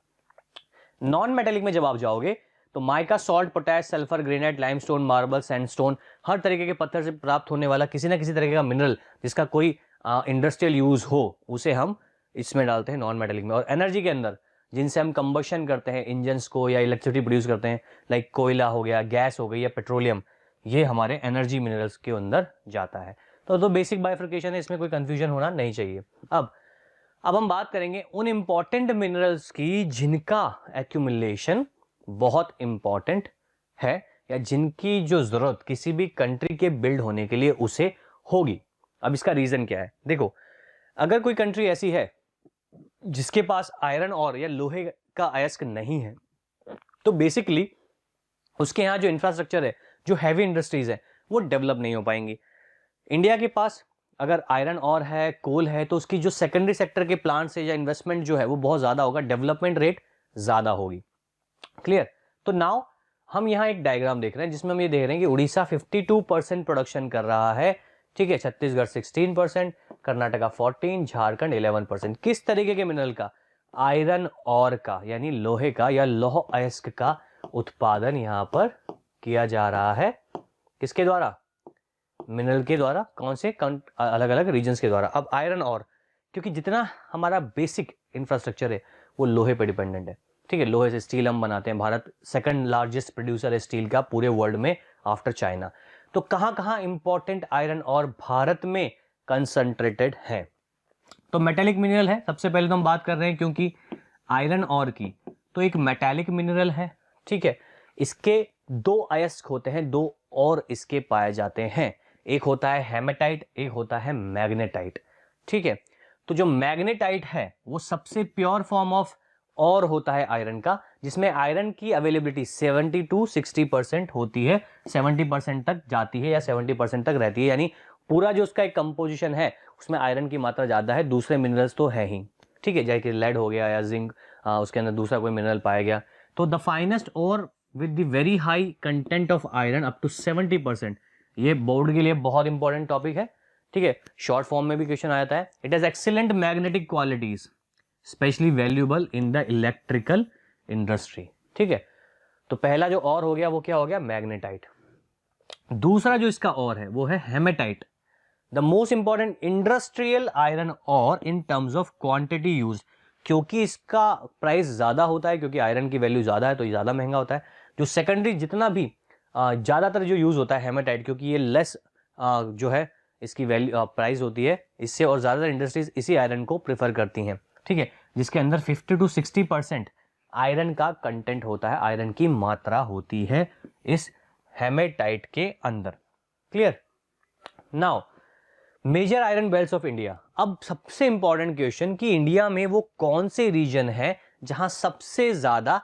नॉन मेटेलिक में जब आप जाओगे तो mica, salt, potash, sulphur, granite, limestone, marble, sandstone, हर तरीके के पत्थर से प्राप्त होने वाला किसी ना किसी तरीके का मिनरल जिसका कोई इंडस्ट्रियल यूज हो, उसे हम इसमें डालते हैं नॉन मेटेलिक में। और एनर्जी के अंदर जिनसे हम कंबशन करते हैं इंजन्स को या इलेक्ट्रिसिटी प्रोड्यूस करते हैं, लाइक कोयला हो गया, गैस हो गई या पेट्रोलियम, ये हमारे एनर्जी मिनरल्स के अंदर जाता है। तो बेसिक बाइफर्केशन है, इसमें कोई कंफ्यूजन होना नहीं चाहिए। अब हम बात करेंगे उन इंपॉर्टेंट मिनरल्स की जिनका एक्यूमुलेशन बहुत इंपॉर्टेंट है या जिनकी जो जरूरत किसी भी कंट्री के बिल्ड होने के लिए उसे होगी। अब इसका रीजन क्या है? देखो, अगर कोई कंट्री ऐसी है जिसके पास आयरन और या लोहे का अयस्क नहीं है, तो बेसिकली उसके यहाँ जो इंफ्रास्ट्रक्चर है, जो हैवी इंडस्ट्रीज है, वो डेवलप नहीं हो पाएंगी। इंडिया के पास अगर आयरन और है, कोल है, तो उसकी जो सेकेंडरी सेक्टर के प्लांट्स है या इन्वेस्टमेंट जो है वो बहुत ज्यादा होगा, डेवलपमेंट रेट ज्यादा होगी। क्लियर? तो नाउ हम यहाँ एक डायग्राम देख रहे हैं जिसमें हम ये देख रहे हैं कि उड़ीसा 52% प्रोडक्शन कर रहा है, ठीक है, छत्तीसगढ़ 16%, कर्नाटका 14%, झारखंड 11%। किस तरीके के मिनरल का? आयरन और का, यानी लोहे का या लौह अयस्क का उत्पादन यहाँ पर किया जा रहा है। किसके द्वारा? मिनरल के द्वारा। कौन से? अलग अलग रीजन्स के द्वारा। अब आयरन और, क्योंकि जितना हमारा बेसिक इंफ्रास्ट्रक्चर है वो लोहे पर डिपेंडेंट है, ठीक है, लोहे से स्टील हम बनाते हैं। भारत सेकंड लार्जेस्ट प्रोड्यूसर है स्टील का पूरे वर्ल्ड में आफ्टर चाइना। तो कहां कहां इंपॉर्टेंट आयरन और भारत में कंसंट्रेटेड है? तो मेटेलिक मिनरल है, सबसे पहले तो हम बात कर रहे हैं क्योंकि आयरन और की, तो एक मेटेलिक मिनरल है, ठीक है। इसके दो अयस्क होते हैं, दो और इसके पाए जाते हैं। एक होता है हेमेटाइट, एक होता है मैग्नेटाइट, ठीक है। तो जो मैग्नेटाइट है वो सबसे प्योर फॉर्म ऑफ और होता है आयरन का, जिसमें आयरन की अवेलेबिलिटी 70 to 60% होती है, 70% तक जाती है या 70% तक रहती है, यानी पूरा जो उसका एक कंपोजिशन है उसमें आयरन की मात्रा ज्यादा है, दूसरे मिनरल्स तो है ही, ठीक है, जैसे कि लेड हो गया या जिंक, उसके अंदर दूसरा कोई मिनरल पाया गया। तो द फाइनेस्ट और with the very high content of iron up to 70%, ये बोर्ड के लिए बहुत इंपॉर्टेंट टॉपिक है, ठीक है, शॉर्ट फॉर्म में भी क्वेश्चन आता है। It has excellent magnetic qualities specially valuable in the electrical industry, ठीक है। तो पहला जो और हो गया वो क्या हो गया? मैग्नेटाइट। दूसरा जो इसका और है वो है hematite, the most important industrial iron और in terms of quantity use, क्योंकि इसका प्राइस ज्यादा होता है, क्योंकि आयरन की वैल्यू ज्यादा है तो ये ज्यादा महंगा होता है। जो सेकेंडरी जितना भी ज्यादातर जो यूज होता है हेमेटाइट, क्योंकि ये लेस जो है इसकी वैल्यू प्राइस होती है इससे, और ज्यादातर इंडस्ट्रीज इसी आयरन को प्रेफर करती हैं, ठीक है, जिसके अंदर 50 to 60% आयरन का कंटेंट होता है, आयरन की मात्रा होती है इस हेमेटाइट के अंदर। Clear? Now major iron belts of India. अब सबसे इंपॉर्टेंट क्वेश्चन कि इंडिया में वो कौन से रीजन है जहां सबसे ज्यादा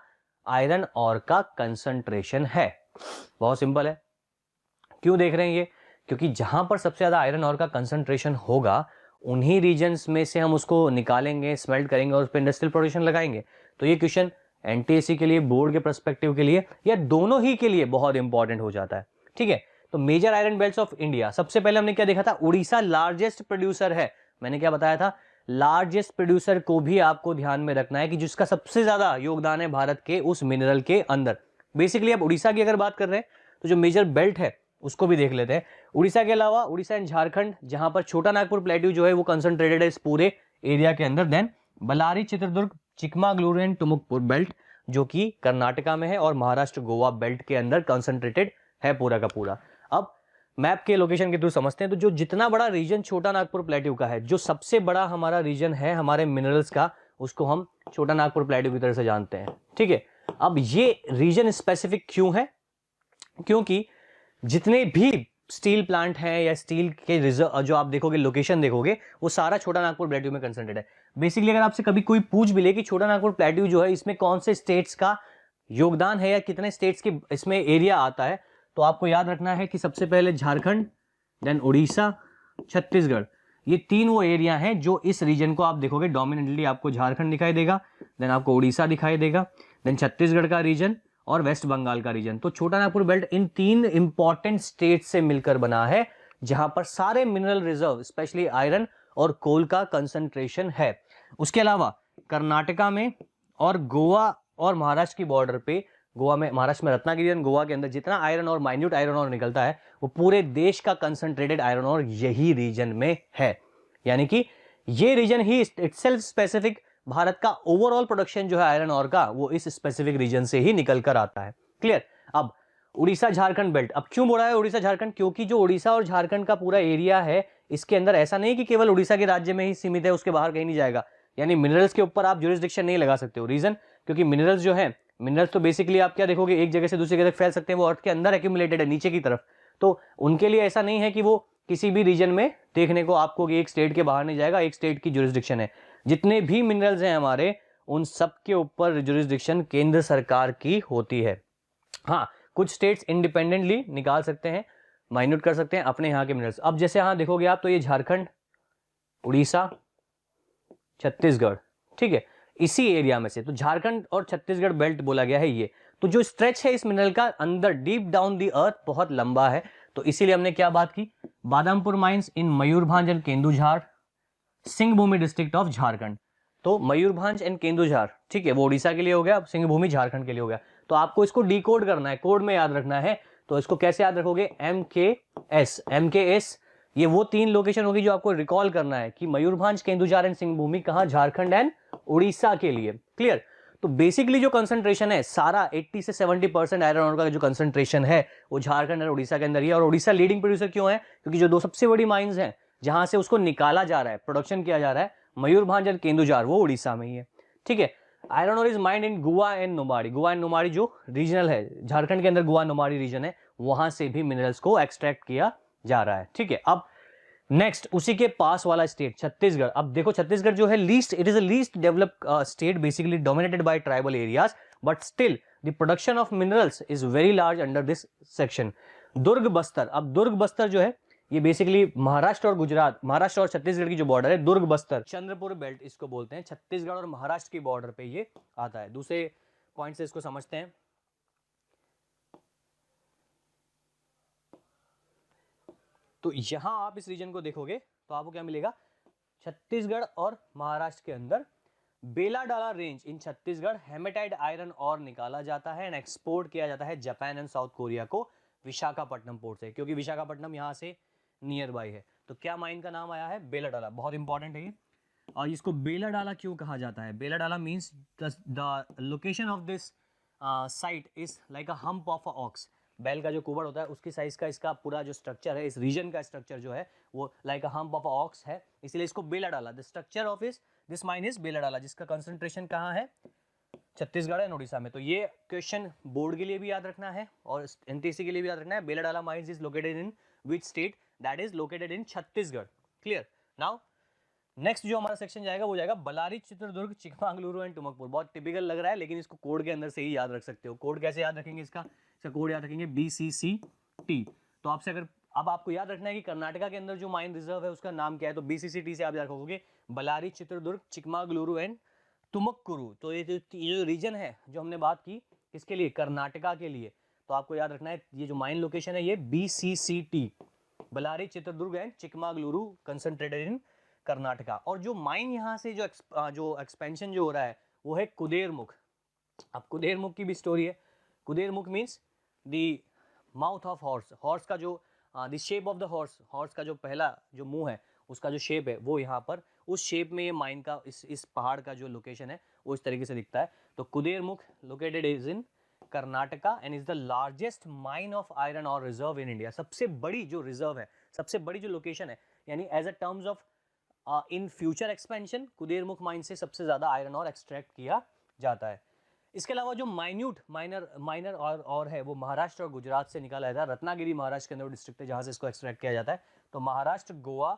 आयरन और का कंसंट्रेशन है? बहुत सिंपल है। क्यों देख रहे हैं ये? क्योंकि जहां पर सबसे ज्यादा आयरन और का कंसंट्रेशन होगा उन्हीं रीजन्स में से हम उसको निकालेंगे, स्मेल्ट करेंगे और उस पर इंडस्ट्रियल प्रोडक्शन लगाएंगे। तो ये क्वेश्चन एनटीएससी के लिए, बोर्ड के पर्सपेक्टिव के लिए, या दोनों ही के लिए बहुत इंपॉर्टेंट हो जाता है, ठीक है। तो major iron belts of India, सबसे पहले हमने क्या देखा था? उड़ीसा लार्जेस्ट प्रोड्यूसर है। मैंने क्या बताया था? लार्जेस्ट प्रोड्यूसर को भी आपको ध्यान में रखना है कि जिसका सबसे ज्यादा योगदान है भारत के उस मिनरल के अंदर। बेसिकली अब उड़ीसा की अगर बात कर रहे हैं तो जो मेजर बेल्ट है उसको भी देख लेते हैं। उड़ीसा के अलावा उड़ीसा एंड झारखंड, जहां पर छोटा नागपुर प्लेट्यू जो है वो कंसंट्रेटेड है इस पूरे एरिया के अंदर। Then Bellary, Chitradurga, Chikmagalur and Tumkur belt जो कि कर्नाटका में है, और महाराष्ट्र गोवा बेल्ट के अंदर कंसंट्रेटेड है पूरा का पूरा। अब मैप के लोकेशन के थ्रू समझते हैं। तो जो जितना बड़ा रीजन छोटा नागपुर प्लेट्यू का है, जो सबसे बड़ा हमारा रीजन है हमारे मिनरल्स का, उसको हम छोटा नागपुर प्लेट्यू की तरह से जानते हैं, ठीक है। अब ये रीजन स्पेसिफिक क्यों है? क्योंकि जितने भी स्टील प्लांट हैं या स्टील के रिजर्व जो आप देखोगे, लोकेशन देखोगे, वो सारा छोटा नागपुर प्लेट्यू में कंसंट्रेटेड है। बेसिकली अगर आपसे कभी कोई पूछ भी ले कि छोटा नागपुर प्लेट्यू जो है इसमें कौन से स्टेट्स का योगदान है या कितने स्टेट्स के इसमें एरिया आता है, तो आपको याद रखना है कि सबसे पहले झारखंड, देन उड़ीसा, छत्तीसगढ़, ये तीन वो एरिया हैं जो इस रीजन को आप देखोगे डोमिनेटली आपको झारखंड दिखाई देगा, देन आपको उड़ीसा दिखाई देगा, देन छत्तीसगढ़ का रीजन और वेस्ट बंगाल का रीजन। तो छोटा नागपुर बेल्ट इन तीन इंपॉर्टेंट स्टेट से मिलकर बना है, जहां पर सारे मिनरल रिजर्व स्पेशली आयरन और कोल का कंसंट्रेशन है। उसके अलावा कर्नाटका में और गोवा और महाराष्ट्र की बॉर्डर पे, गोवा में, महाराष्ट्र में रत्नागिरी, गोवा के अंदर जितना आयरन और माइन्यूट आयरन और निकलता है वो पूरे देश का कंसंट्रेटेड आयरन और यही रीजन में है। यानी कि ये रीजन ही इटसेल्फ स्पेसिफिक, भारत का ओवरऑल प्रोडक्शन जो है आयरन और का वो इस स्पेसिफिक रीजन से ही निकल कर आता है। क्लियर? अब उड़ीसा झारखंड बेल्ट, अब क्यों बोला है उड़ीसा झारखंड? क्योंकि जो उड़ीसा और झारखंड का पूरा एरिया है इसके अंदर ऐसा नहीं कि केवल उड़ीसा के राज्य में ही सीमित है, उसके बाहर कहीं नहीं जाएगा। यानी मिनरल्स के ऊपर आप ज्यूरिसडिक्शन नहीं लगा सकते हो। रीजन? क्योंकि मिनरल्स जो है मिनरल्स तो बेसिकली आप क्या देखोगे, एक जगह से दूसरी जगह तक फैल सकते हैं, वो अर्थ के अंदर एक्यूमुलेटेड है नीचे की तरफ, तो उनके लिए ऐसा नहीं है कि वो किसी भी रीजन में देखने को आपको एक स्टेट के बाहर नहीं जाएगा, एक स्टेट की जुरिस्डिक्शन है। जितने भी मिनरल्स हैं हमारे, उन सब के ऊपर जुरिस्डिक्शन केंद्र सरकार की होती है। हाँ, कुछ स्टेट्स इंडिपेंडेंटली निकाल सकते हैं, माइन्यूट कर सकते हैं अपने यहाँ के मिनरल्स। अब जैसे यहाँ देखोगे आप, तो ये झारखंड, उड़ीसा, छत्तीसगढ़, ठीक है, इसी एरिया में से तो झारखंड और छत्तीसगढ़ बेल्ट बोला गया है ये। तो जो स्ट्रेच है इस मिनरल का अंदर डीप डाउन दी अर्थ बहुत लंबा है, तो इसीलिए हमने क्या बात की, Badampur mines in Mayurbhanj and Keonjhar, Singhbhum district of Jharkhand. तो मयूरभांज एंड केंदुझार, ठीक है, वो उड़ीसा के लिए हो गया, अब सिंहभूमि झारखंड के लिए हो गया। तो आपको इसको डिकोड करना है, कोड में याद रखना है। तो इसको कैसे याद रखोगे, MKS, ये वो 3 लोकेशन होगी जो आपको रिकॉल करना है कि मयूरभांज, केंदुझार एंड सिंहभूमि कहां, झारखंड एंड उड़ीसा के लिए। क्लियर। तो बेसिकली जो कंसंट्रेशन है सारा 80 से 70% आयरन ओर का जो कंसंट्रेशन है वो झारखंड और उड़ीसा के अंदर ही है। और उड़ीसा लीडिंग प्रोड्यूसर क्यों है, क्योंकि जो 2 सबसे बड़ी माइंस हैं जहां से उसको निकाला जा रहा है, प्रोडक्शन किया जा रहा है, मयूरभांज और केंदुझार, वो उड़ीसा में ही है। ठीक है। Iron ore is mined in Goa and Noamundi. Goa and Noamundi जो रीजनल है, झारखंड के अंदर गोवा नुमाड़ी रीजन है, वहां से भी मिनरल्स को एक्सट्रैक्ट किया जा रहा है। ठीक है। अब नेक्स्ट उसी के पास वाला स्टेट छत्तीसगढ़। अब देखो छत्तीसगढ़ जो है least, it is a least developed state, basically dominated by tribal areas, but still the production of minerals is very large under this section. Durg Bastar, अब दुर्ग बस्तर जो है ये बेसिकली महाराष्ट्र और गुजरात, महाराष्ट्र और छत्तीसगढ़ की जो बॉर्डर है, दुर्ग बस्तर चंद्रपुर बेल्ट इसको बोलते हैं, छत्तीसगढ़ और महाराष्ट्र की बॉर्डर पे ये आता है। दूसरे पॉइंट से इसको समझते हैं। तो यहां आप इस रीजन को देखोगे तो आपको क्या मिलेगा, छत्तीसगढ़ और महाराष्ट्र के अंदर Bailadila range in Chhattisgarh hematite iron और निकाला जाता है एंड एक्सपोर्ट किया जाता है जापान एंड साउथ कोरिया को विशाखापट्टनम पोर्ट से, क्योंकि विशाखापट्टनम यहां से नियर बाई है। तो क्या माइन का नाम आया है, बेलाडाला, बहुत इंपॉर्टेंट है ये। और इसको बेलाडाला क्यों कहा जाता है, Bailadila means the location of this site is like a hump of a ox. बैल का जो कुबड़ होता है उसकी साइज का इसका पूरा जो स्ट्रक्चर है, इस रीजन का स्ट्रक्चर जो है वो like a hump of a ox है, इसलिए इसको Bailadila, the structure of this mine is Bailadila, जिसका कंसंट्रेशन कहाँ है, छत्तीसगढ़ एंड उड़ीसा में। तो ये क्वेश्चन बोर्ड के लिए भी याद रखना है और एनटीसी के लिए भी याद रखना है। Bailadila mines is located in which state, that is located in Chhattisgarh. Clear. Now next जो हमारा सेक्शन जाएगा वो जाएगा बलारी, चित्रदुर्ग, चिकमागलुरु एंड टुमकपुर। बहुत टिपिकल लग रहा है लेकिन इसको कोड के अंदर से ही याद रख सकते हो। कोड कैसे याद रखेंगे, इसका कोड याद रखेंगे BCCT। तो आपसे अगर अब आपको याद रखना है कि कर्नाटका के अंदर जो माइन रिजर्व है उसका नाम क्या है, तो BCCT से आप याद रखोगे बलारी, चित्रदुर्ग, चिकमागलुरु एंड तुमक्कुरु। तो ये जो रीजन है जो हमने बात की किसके लिए, कर्नाटका के लिए, तो आपको याद रखना है ये जो माइन लोकेशन है ये BCCT, Bellary, Chitradurga and Chikmagalur, concentrated in Karnataka. और जो माइन यहाँ से जो एक्सपेंशन जो हो रहा है वो है कुदेरमुख। अब कुदेरमुख की भी स्टोरी है। Kudremukh means the mouth of horse, horse का जो the shape of the horse, horse का जो पहला जो मुंह है उसका जो शेप है वो यहाँ पर उस शेप में ये माइन का इस पहाड़ का जो लोकेशन है वो इस तरीके से दिखता है। तो Kudremukh located is in Karnataka and is the largest mine of iron और रिजर्व इन इंडिया। सबसे बड़ी जो रिजर्व है, सबसे बड़ी जो लोकेशन है, यानी as a terms of in future expansion Kudremukh mine से सबसे ज्यादा आयरन और एक्सट्रैक्ट किया जाता है। इसके अलावा जो माइनर और है वो महाराष्ट्र और गुजरात से निकाला जाता है। रत्नागिरी महाराष्ट्र के अंदर डिस्ट्रिक्ट है जहां से इसको एक्सट्रैक्ट किया जाता है। तो महाराष्ट्र गोवा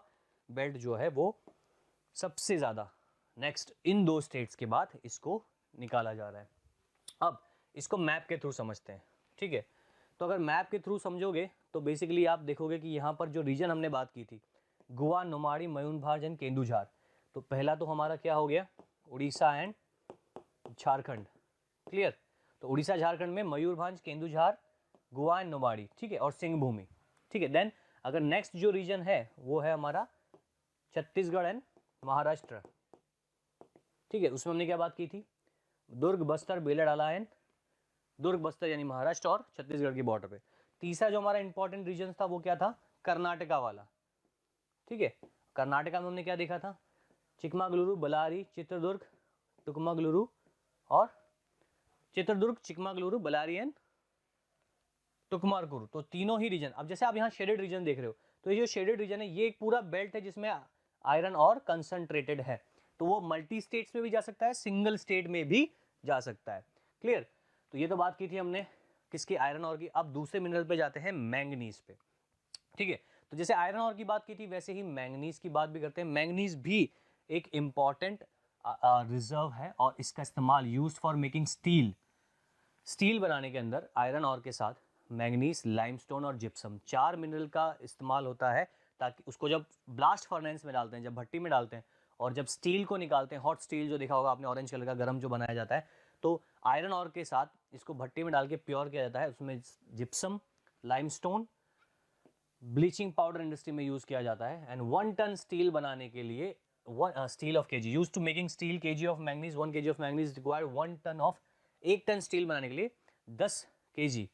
बेल्ट जो है वो सबसे ज्यादा नेक्स्ट इन 2 स्टेट्स के बाद इसको निकाला जा रहा है। अब इसको मैप के थ्रू समझते हैं। ठीक है। तो अगर मैप के थ्रू समझोगे तो बेसिकली आप देखोगे कि यहाँ पर जो रीजन हमने बात की थी, गोवा, नुमाड़ी, मयूरभांज एंड केंदुझार, तो पहला तो हमारा क्या हो गया, उड़ीसा एंड झारखंड। क्लियर। तो उड़ीसा झारखंड में मयूरभांज, केंदुझार, गोवा एंड नुमाड़ी, ठीक है, और सिंहभूमि। ठीक है। देन अगर नेक्स्ट जो रीजन है वो है हमारा छत्तीसगढ़ एंड महाराष्ट्र। ठीक है। उसमें हमने क्या बात की थी, दुर्ग, बस्तर, बेलाडाला एंड दुर्ग बस्तर यानी महाराष्ट्र और छत्तीसगढ़ की बॉर्डर पे। तीसरा जो हमारा इंपॉर्टेंट रीजन था वो क्या था, कर्नाटका वाला। ठीक है। कर्नाटका में हमने क्या देखा था, चिकमागलुरु, बलारी, चित्रदुर्ग, टुकमागलुरु और चित्रदुर्ग, चिकमागलुरु, बलारी एंड टुकमारकुरु। तो तीनों ही रीजन। अब जैसे आप यहाँ शेडेड रीजन देख रहे हो, तो ये जो शेडेड रीजन है ये एक पूरा बेल्ट है जिसमें आयरन और कंसंट्रेटेड है। तो वो मल्टी स्टेट्स में भी जा सकता है, सिंगल स्टेट में भी जा सकता है। क्लियर। तो ये तो बात की थी हमने किसकी, आयरन और की। अब दूसरे मिनरल पे जाते हैं, मैंगनीज पे। ठीक है, तो जैसे आयरन और की बात की थी वैसे ही मैंगनीज की बात भी करते हैं। मैंगनीज भी एक इंपॉर्टेंट रिजर्व है और इसका इस्तेमाल यूज्ड फॉर मेकिंग स्टील बनाने के अंदर आयरन और के साथ मैंगनीज, लाइमस्टोन और जिप्सम 4 मिनरल का इस्तेमाल होता है, ताकि उसको जब ब्लास्ट फर्नेस में डालते हैं, जब भट्टी में डालते हैं और जब स्टील को निकालते हैं, हॉट स्टील जो देखा होगा आपने ऑरेंज कलर का गर्म जो बनाया जाता है, तो आयरन और के साथ इसको भट्टी में डाल के प्योर किया जाता है। उसमें gypsum, limestone, bleaching powder industry में यूज किया जाता है। एंड 1 टन स्टील बनाने के लिए steel of KG use to making steel KG of manganese 1 KG of manganese required 1 ton of 1 ton steel बनाने के लिए 10 केजी।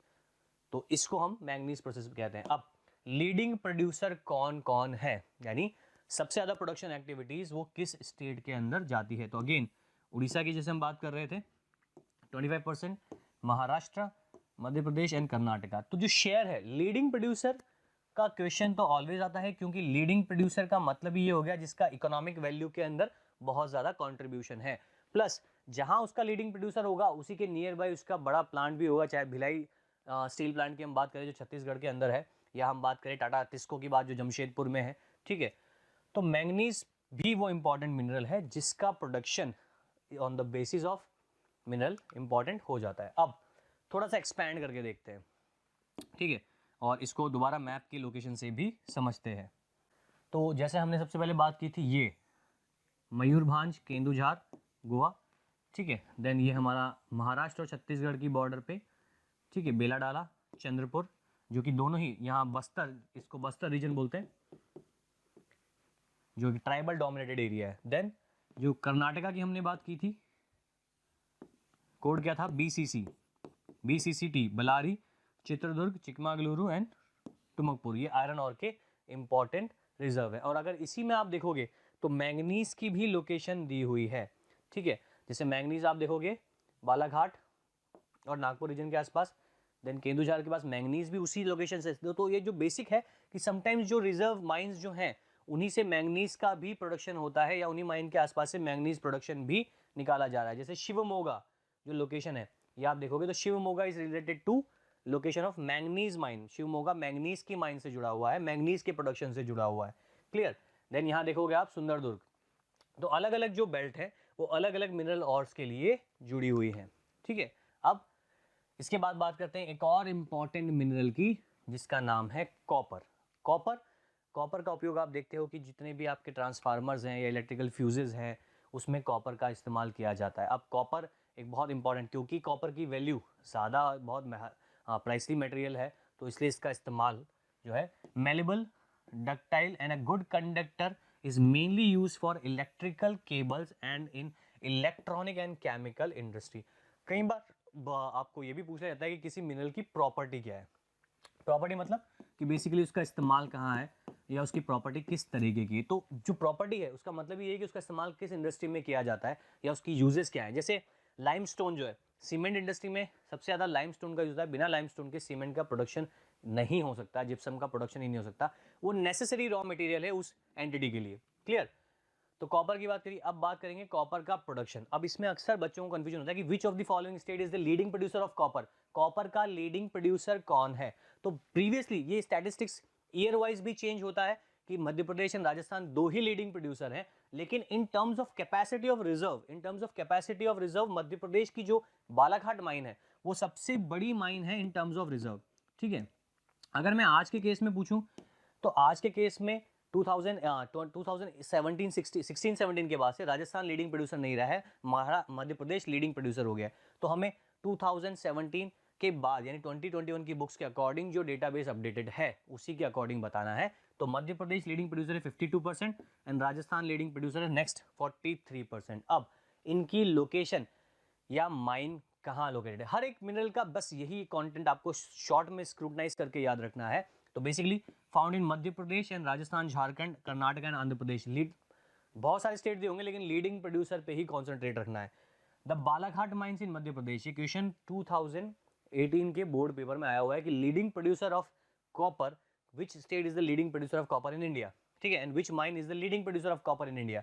तो इसको हम मैंगनीज प्रोसेस कहते हैं। अब लीडिंग प्रोड्यूसर कौन कौन है, यानी सबसे ज्यादा प्रोडक्शन एक्टिविटीज वो किस स्टेट के अंदर जाती है। तो अगेन उड़ीसा की जैसे हम बात कर रहे थे 25%, महाराष्ट्र, मध्य प्रदेश एंड कर्नाटका। तो जो शेयर है लीडिंग प्रोड्यूसर का क्वेश्चन तो ऑलवेज आता है, क्योंकि लीडिंग प्रोड्यूसर का मतलब ही ये हो गया जिसका इकोनॉमिक वैल्यू के अंदर बहुत ज्यादा कंट्रीब्यूशन है, प्लस जहां उसका लीडिंग प्रोड्यूसर होगा उसी के नियर बाय उसका बड़ा प्लांट भी होगा। चाहे भिलाई स्टील प्लांट की हम बात करें जो छत्तीसगढ़ के अंदर है, या हम बात करें टाटा टिस्को की बात जो जमशेदपुर में है। ठीक है, तो मैंगनीज भी वो इंपॉर्टेंट मिनरल है जिसका production on the basis of mineral important हो जाता है। अब थोड़ा सा एक्सपैंड करके देखते हैं, ठीक है, और इसको दोबारा मैप की लोकेशन से भी समझते हैं। तो जैसे हमने सबसे पहले बात की थी, ये मयूरभांज, केंदुझार, गोवा। ठीक है, देन ये हमारा महाराष्ट्र और छत्तीसगढ़ की बॉर्डर पे, ठीक है, बेलाडाला, चंद्रपुर, जो कि दोनों ही यहाँ बस्तर, इसको बस्तर रीजन बोलते हैं, जो कि ट्राइबल डोमिनेटेड एरिया है। देन जो कर्नाटका की हमने बात की थी, कोड क्या था, BCCT, बलारी, चित्रदुर्ग, चिकमागलुरु एंड तुमकपुर। ये आयरन और के इंपॉर्टेंट रिजर्व है। और अगर इसी में आप देखोगे तो मैंगनीज की भी लोकेशन दी हुई है। ठीक है, जैसे मैंगनीज आप देखोगे बालाघाट और नागपुर रीजन के आसपास, देन केंदुझार के पास मैंगनीज भी उसी लोकेशन से। तो ये जो बेसिक है कि समटाइम्स जो रिजर्व माइंस जो हैं उन्हीं से मैंगनीज का भी प्रोडक्शन होता है, या उन्हीं माइन के आसपास से मैंगनीज प्रोडक्शन भी निकाला जा रहा है। जैसे शिवमोगा जो लोकेशन है, ये आप देखोगे तो Shivamogga is related to location of manganese mine. Shivamogga manganese की माइन से जुड़ा हुआ है, मैंगनीज के प्रोडक्शन से जुड़ा हुआ है। क्लियर। देन यहाँ देखोगे आप सुंदरदुर्ग। तो अलग अलग जो बेल्ट है वो अलग अलग मिनरल ऑर्स के लिए जुड़ी हुई है। ठीक है, अब इसके बाद बात करते हैं एक और इंपॉर्टेंट मिनरल की, जिसका नाम है कॉपर। कॉपर का उपयोग आप देखते हो कि जितने भी आपके ट्रांसफार्मर्स हैं या इलेक्ट्रिकल फ्यूजेज हैं उसमें कॉपर का इस्तेमाल किया जाता है। अब कॉपर एक बहुत इंपॉर्टेंट, क्योंकि कॉपर की वैल्यू ज़्यादा बहुत प्राइसली मटेरियल है, तो इसलिए इसका इस्तेमाल जो है malleable, ductile and a good conductor is mainly use for electrical cables and in electronic and chemical industry. कई बार आपको ये भी पूछा जाता है कि किसी मिनरल की प्रॉपर्टी क्या है। प्रॉपर्टी मतलब कि बेसिकली उसका इस्तेमाल कहाँ है या उसकी प्रॉपर्टी किस तरीके की। तो जो प्रॉपर्टी है उसका मतलब ये है कि उसका इस्तेमाल किस इंडस्ट्री में किया जाता है या उसकी यूजेस क्या है। जैसे लाइमस्टोन जो है, सीमेंट इंडस्ट्री में सबसे ज़्यादा लाइमस्टोन का यूज होता है। बिना लाइमस्टोन के सीमेंट का प्रोडक्शन नहीं हो सकता, जिप्सम का प्रोडक्शन ही नहीं हो सकता। वो नेसेसरी रॉ मटेरियल है उस एंटिटी के लिए। क्लियर। तो कॉपर की बात करिए, अब बात करेंगे कॉपर का प्रोडक्शन। अब इसमें अक्सर बच्चों को कंफ्यूजन होता है कि which of the following state is the leading producer of copper. Copper का लीडिंग प्रोड्यूसर कौन है। तो प्रीवियसली ये स्टैटिस्टिक्स ईयर वाइज भी चेंज होता है कि मध्य प्रदेश एंड राजस्थान दो ही लीडिंग प्रोड्यूसर हैं, लेकिन in terms of capacity of reserve Madhya Pradesh की जो बालाघाट माइन है वो सबसे बड़ी माइन है इन टर्म्स ऑफ रिजर्व। ठीक है, अगर मैं आज के केस में पूछूं तो आज के केस में 2016-17 के बाद से राजस्थान लीडिंग प्रोड्यूसर नहीं रहा है, मध्य प्रदेश लीडिंग प्रोड्यूसर हो गया है। तो हमें 2017 के बाद यानी 2021 की बुक्स के अकॉर्डिंग जो डेटाबेस अपडेटेड है उसी के अकॉर्डिंग बताना है। तो मध्य प्रदेश लीडिंग प्रोड्यूसर है 52% एंड राजस्थान लीडिंग प्रोड्यूसर है नेक्स्ट 43%। अब इनकी लोकेशन या माइन कहाँ लोकेटेड है, हर एक मिनरल का बस यही कंटेंट आपको शॉर्ट में स्क्रूटनाइज करके याद रखना है। तो basically found in Madhya Pradesh and Rajasthan, Jharkhand, Karnataka and Andhra Pradesh. Lead बहुत सारे स्टेट दिए होंगे लेकिन लीडिंग प्रोड्यूसर पे ही कॉन्सेंट्रेट रखना है। द बालाघाट माइंस इन मध्य प्रदेश, ये क्वेश्चन 2018 के बोर्ड पेपर में आया हुआ है कि leading producer of copper, which state is the leading producer of copper in India. ठीक है, and which mine is the leading producer of copper in India.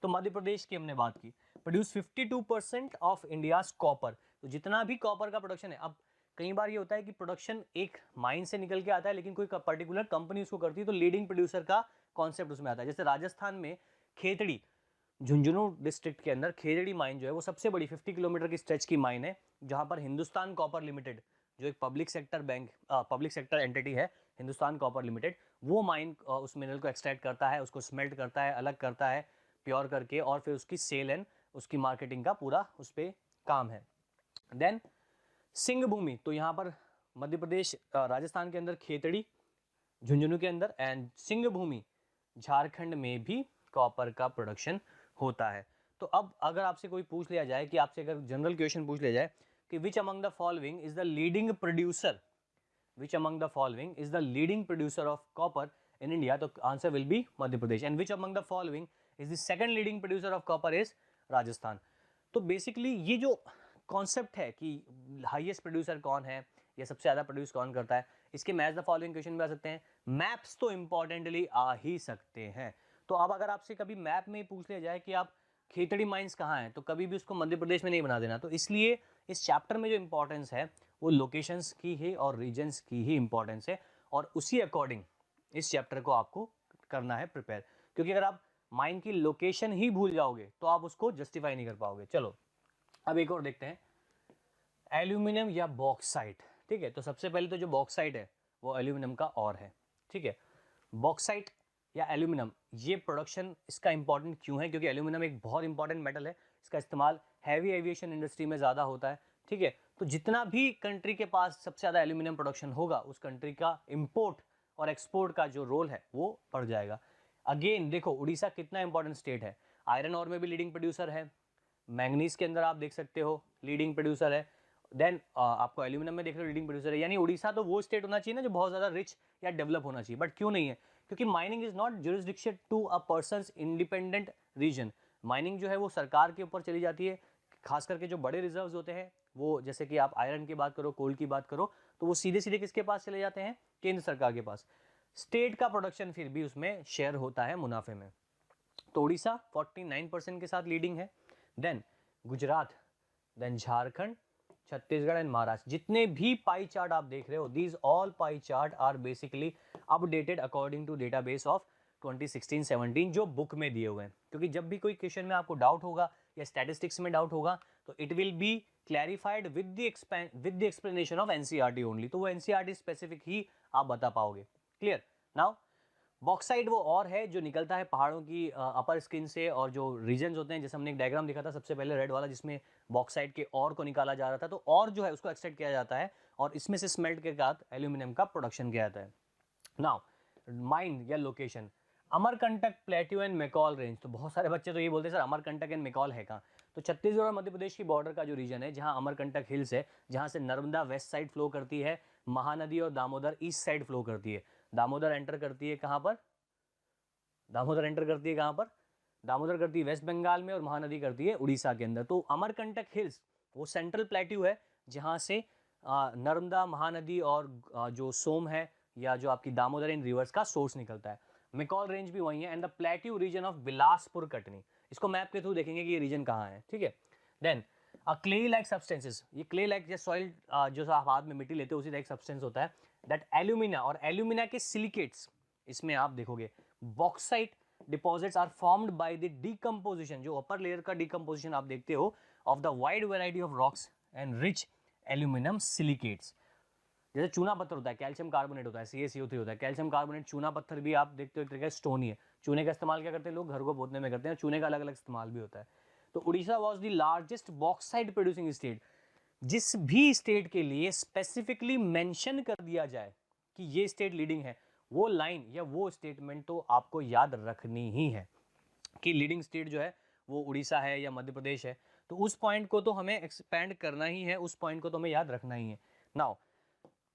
तो मध्य प्रदेश की हमने बात की, प्रोड्यूस 52% ऑफ इंडियाज कॉपर। तो जितना भी कॉपर का प्रोडक्शन है, अब कई बार ये होता है कि प्रोडक्शन एक माइन से निकल के आता है लेकिन कोई पर्टिकुलर कंपनी उसको करती है, तो लीडिंग प्रोड्यूसर का कॉन्सेप्ट उसमें आता है। जैसे राजस्थान में खेतड़ी, झुंझुनू डिस्ट्रिक्ट के अंदर खेतड़ी माइन जो है वो सबसे बड़ी 50 किलोमीटर की स्ट्रेच की माइन है, जहां पर हिंदुस्तान कॉपर लिमिटेड जो एक पब्लिक सेक्टर एंटिटी है, हिंदुस्तान कॉपर लिमिटेड, वो माइन उस मिनरल को एक्सट्रैक्ट करता है, उसको स्मेल्ट करता है, अलग करता है प्योर करके, और फिर उसकी सेल एंड उसकी मार्केटिंग का पूरा उस पर काम है। देन सिंह भूमि, तो यहाँ पर मध्य प्रदेश राजस्थान के अंदर खेतड़ी, झुंझुनू के अंदर, एंड सिंह भूमि झारखंड में भी कॉपर का प्रोडक्शन होता है। तो अब अगर आपसे कोई पूछ लिया जाए कि आपसे अगर जनरल क्वेश्चन पूछ लिया जाए कि which among the following is the leading producer, which among the following is the leading producer of copper in India, तो answer will be Madhya Pradesh. And which among the following is the second leading producer of copper is Rajasthan. तो basically ये जो concept है कि highest producer कौन है या सबसे ज़्यादा प्रोड्यूस कौन करता है, इसके मैच द फॉलोइंग क्वेश्चन भी आ सकते हैं। मैप्स तो इंपॉर्टेंटली आ ही सकते हैं। तो अब अगर आपसे कभी मैप में पूछ लिया जाए कि आप खेतड़ी माइंस कहाँ हैं, तो कभी भी उसको मध्य प्रदेश में नहीं बना देना। तो इसलिए इस चैप्टर में जो इंपॉर्टेंस है वो लोकेशंस की है और रीजन्स की ही इंपॉर्टेंस है, और उसी अकॉर्डिंग इस चैप्टर को आपको करना है प्रिपेयर, क्योंकि अगर आप माइन की लोकेशन ही भूल जाओगे तो आप उसको जस्टिफाई नहीं कर पाओगे। चलो अब एक और देखते हैं, एल्यूमिनियम या बॉक्साइट। ठीक है, तो सबसे पहले तो जो बॉक्साइट है वो एल्यूमिनियम का और है। ठीक है, बॉक्साइट या एल्यूमिनियम, ये प्रोडक्शन इसका इंपॉर्टेंट क्यों है, क्योंकि एल्यूमिनियम एक बहुत इंपॉर्टेंट मेटल है, इसका इस्तेमाल हैवी एविएशन इंडस्ट्री में ज़्यादा होता है। ठीक है, तो जितना भी कंट्री के पास सबसे ज़्यादा एल्यूमिनियम प्रोडक्शन होगा उस कंट्री का इंपोर्ट और एक्सपोर्ट का जो रोल है वो बढ़ जाएगा। अगेन देखो उड़ीसा कितना इंपॉर्टेंट स्टेट है, आयरन और में भी लीडिंग प्रोड्यूसर है, मैंगनीज के अंदर आप देख सकते हो लीडिंग प्रोड्यूसर है, देन आपको एल्यूमिनियम में देख रहे हो लीडिंग प्रोड्यूसर है। यानी उड़ीसा तो वो स्टेट होना चाहिए ना जो बहुत ज़्यादा रिच या डेवलप होना चाहिए, बट क्यों नहीं है, क्योंकि mining is not jurisdiction to a persons independent region. Mining जो है वो सरकार के ऊपर चली जाती है, खास करके जो बड़े रिजर्व्स होते हैं वो, जैसे कि आप आयरन की बात करो, कोल की बात करो, तो वो सीधे सीधे किसके पास चले जाते हैं, केंद्र सरकार के पास। स्टेट का प्रोडक्शन फिर भी उसमें शेयर होता है मुनाफे में। तो उड़ीसा 49% के साथ लीडिंग है, then Gujarat, then Jharkhand, Chhattisgarh and Maharashtra. जितने भी पाई चार्ट आप देख रहे हो, these all pie chart are basically updated according to database of 2016-17 जो बुक में दिए हुए हैं। क्योंकि जब भी कोई क्वेश्चन में आपको डाउट होगा या स्टैटिस्टिक्स में डाउट होगा तो it will be clarified with the explanation of NCERT only, तो वो एनसीईआरटी स्पेसिफिक ही आप बता पाओगे। क्लियर। नाउ बॉक्साइट वो और है जो निकलता है पहाड़ों की अपर स्किन से, और जो रीजन्स होते हैं, जैसे हमने एक डायग्राम दिखा था सबसे पहले रेड वाला जिसमें बॉक्साइट के और को निकाला जा रहा था, तो और जो है उसको एक्सट्रैक्ट किया जाता है और इसमें से स्मेल्ट के बाद एल्यूमिनियम का प्रोडक्शन किया जाता है। नाउ माइन या location, Amarkantak, plateau and McCall range. तो बहुत सारे बच्चे तो ये बोलते हैं सर अमरकंटक एंड मैकॉल है कहाँ, तो छत्तीसगढ़ और मध्य प्रदेश की बॉर्डर का जो रीजन है जहाँ अमरकंटक हिल्स है, जहाँ से नर्मदा वेस्ट साइड फ्लो करती है, महानदी और दामोदर ईस्ट साइड फ्लो करती है। दामोदर एंटर करती है कहाँ पर, दामोदर एंटर करती है कहाँ पर, दामोदर करती है वेस्ट बंगाल में, और महानदी करती है उड़ीसा के अंदर। तो अमरकंटक हिल्स वो सेंट्रल प्लेट्यू है जहाँ से नर्मदा, महानदी और जो सोम है या जो आपकी दामोदर इन रिवर्स का सोर्स निकलता है। मैकॉल रेंज भी वही है, and the plateau region of Bilaspur Katni. इसको मैप के थ्रू देखेंगे कि ये रीजन कहाँ है। ठीक है, देन क्ले लाइक सब्सटेंसेस, ये क्ले लाइक या सॉइल जो आप हाथ में मिट्टी लेते हो उसी लाइक सब्सटेंस होता है, दैट एल्यूमिना और एल्यूमिना के सिलिकेट्स, इसमें आप देखोगे bauxite deposits are formed by the decomposition, जो अपर लेयर का डीकंपोजिशन आप देखते हो of the wide variety of rocks and rich aluminium silicates. जैसे चूना पत्थर होता है, कैल्शियम कार्बोनेट होता है, CaCO3 होता है, कैल्शियम कार्बोनेट चूना पत्थर भी आप देखते हो एक तरीके का स्टोन ही है। चूने का इस्तेमाल क्या करते हैं लोग, घर को पोतने में करते हैं, चूने का अलग अलग इस्तेमाल भी होता है। तो Orissa was the largest bauxite producing state. जिस भी स्टेट के लिए स्पेसिफिकली मेंशन कर दिया जाए कि ये स्टेट लीडिंग है, वो लाइन या वो स्टेटमेंट तो आपको याद रखनी ही है कि लीडिंग स्टेट जो है वो उड़ीसा है या मध्य प्रदेश है। तो उस पॉइंट को तो हमें एक्सपैंड करना ही है, उस पॉइंट को तो हमें याद रखना ही है। Now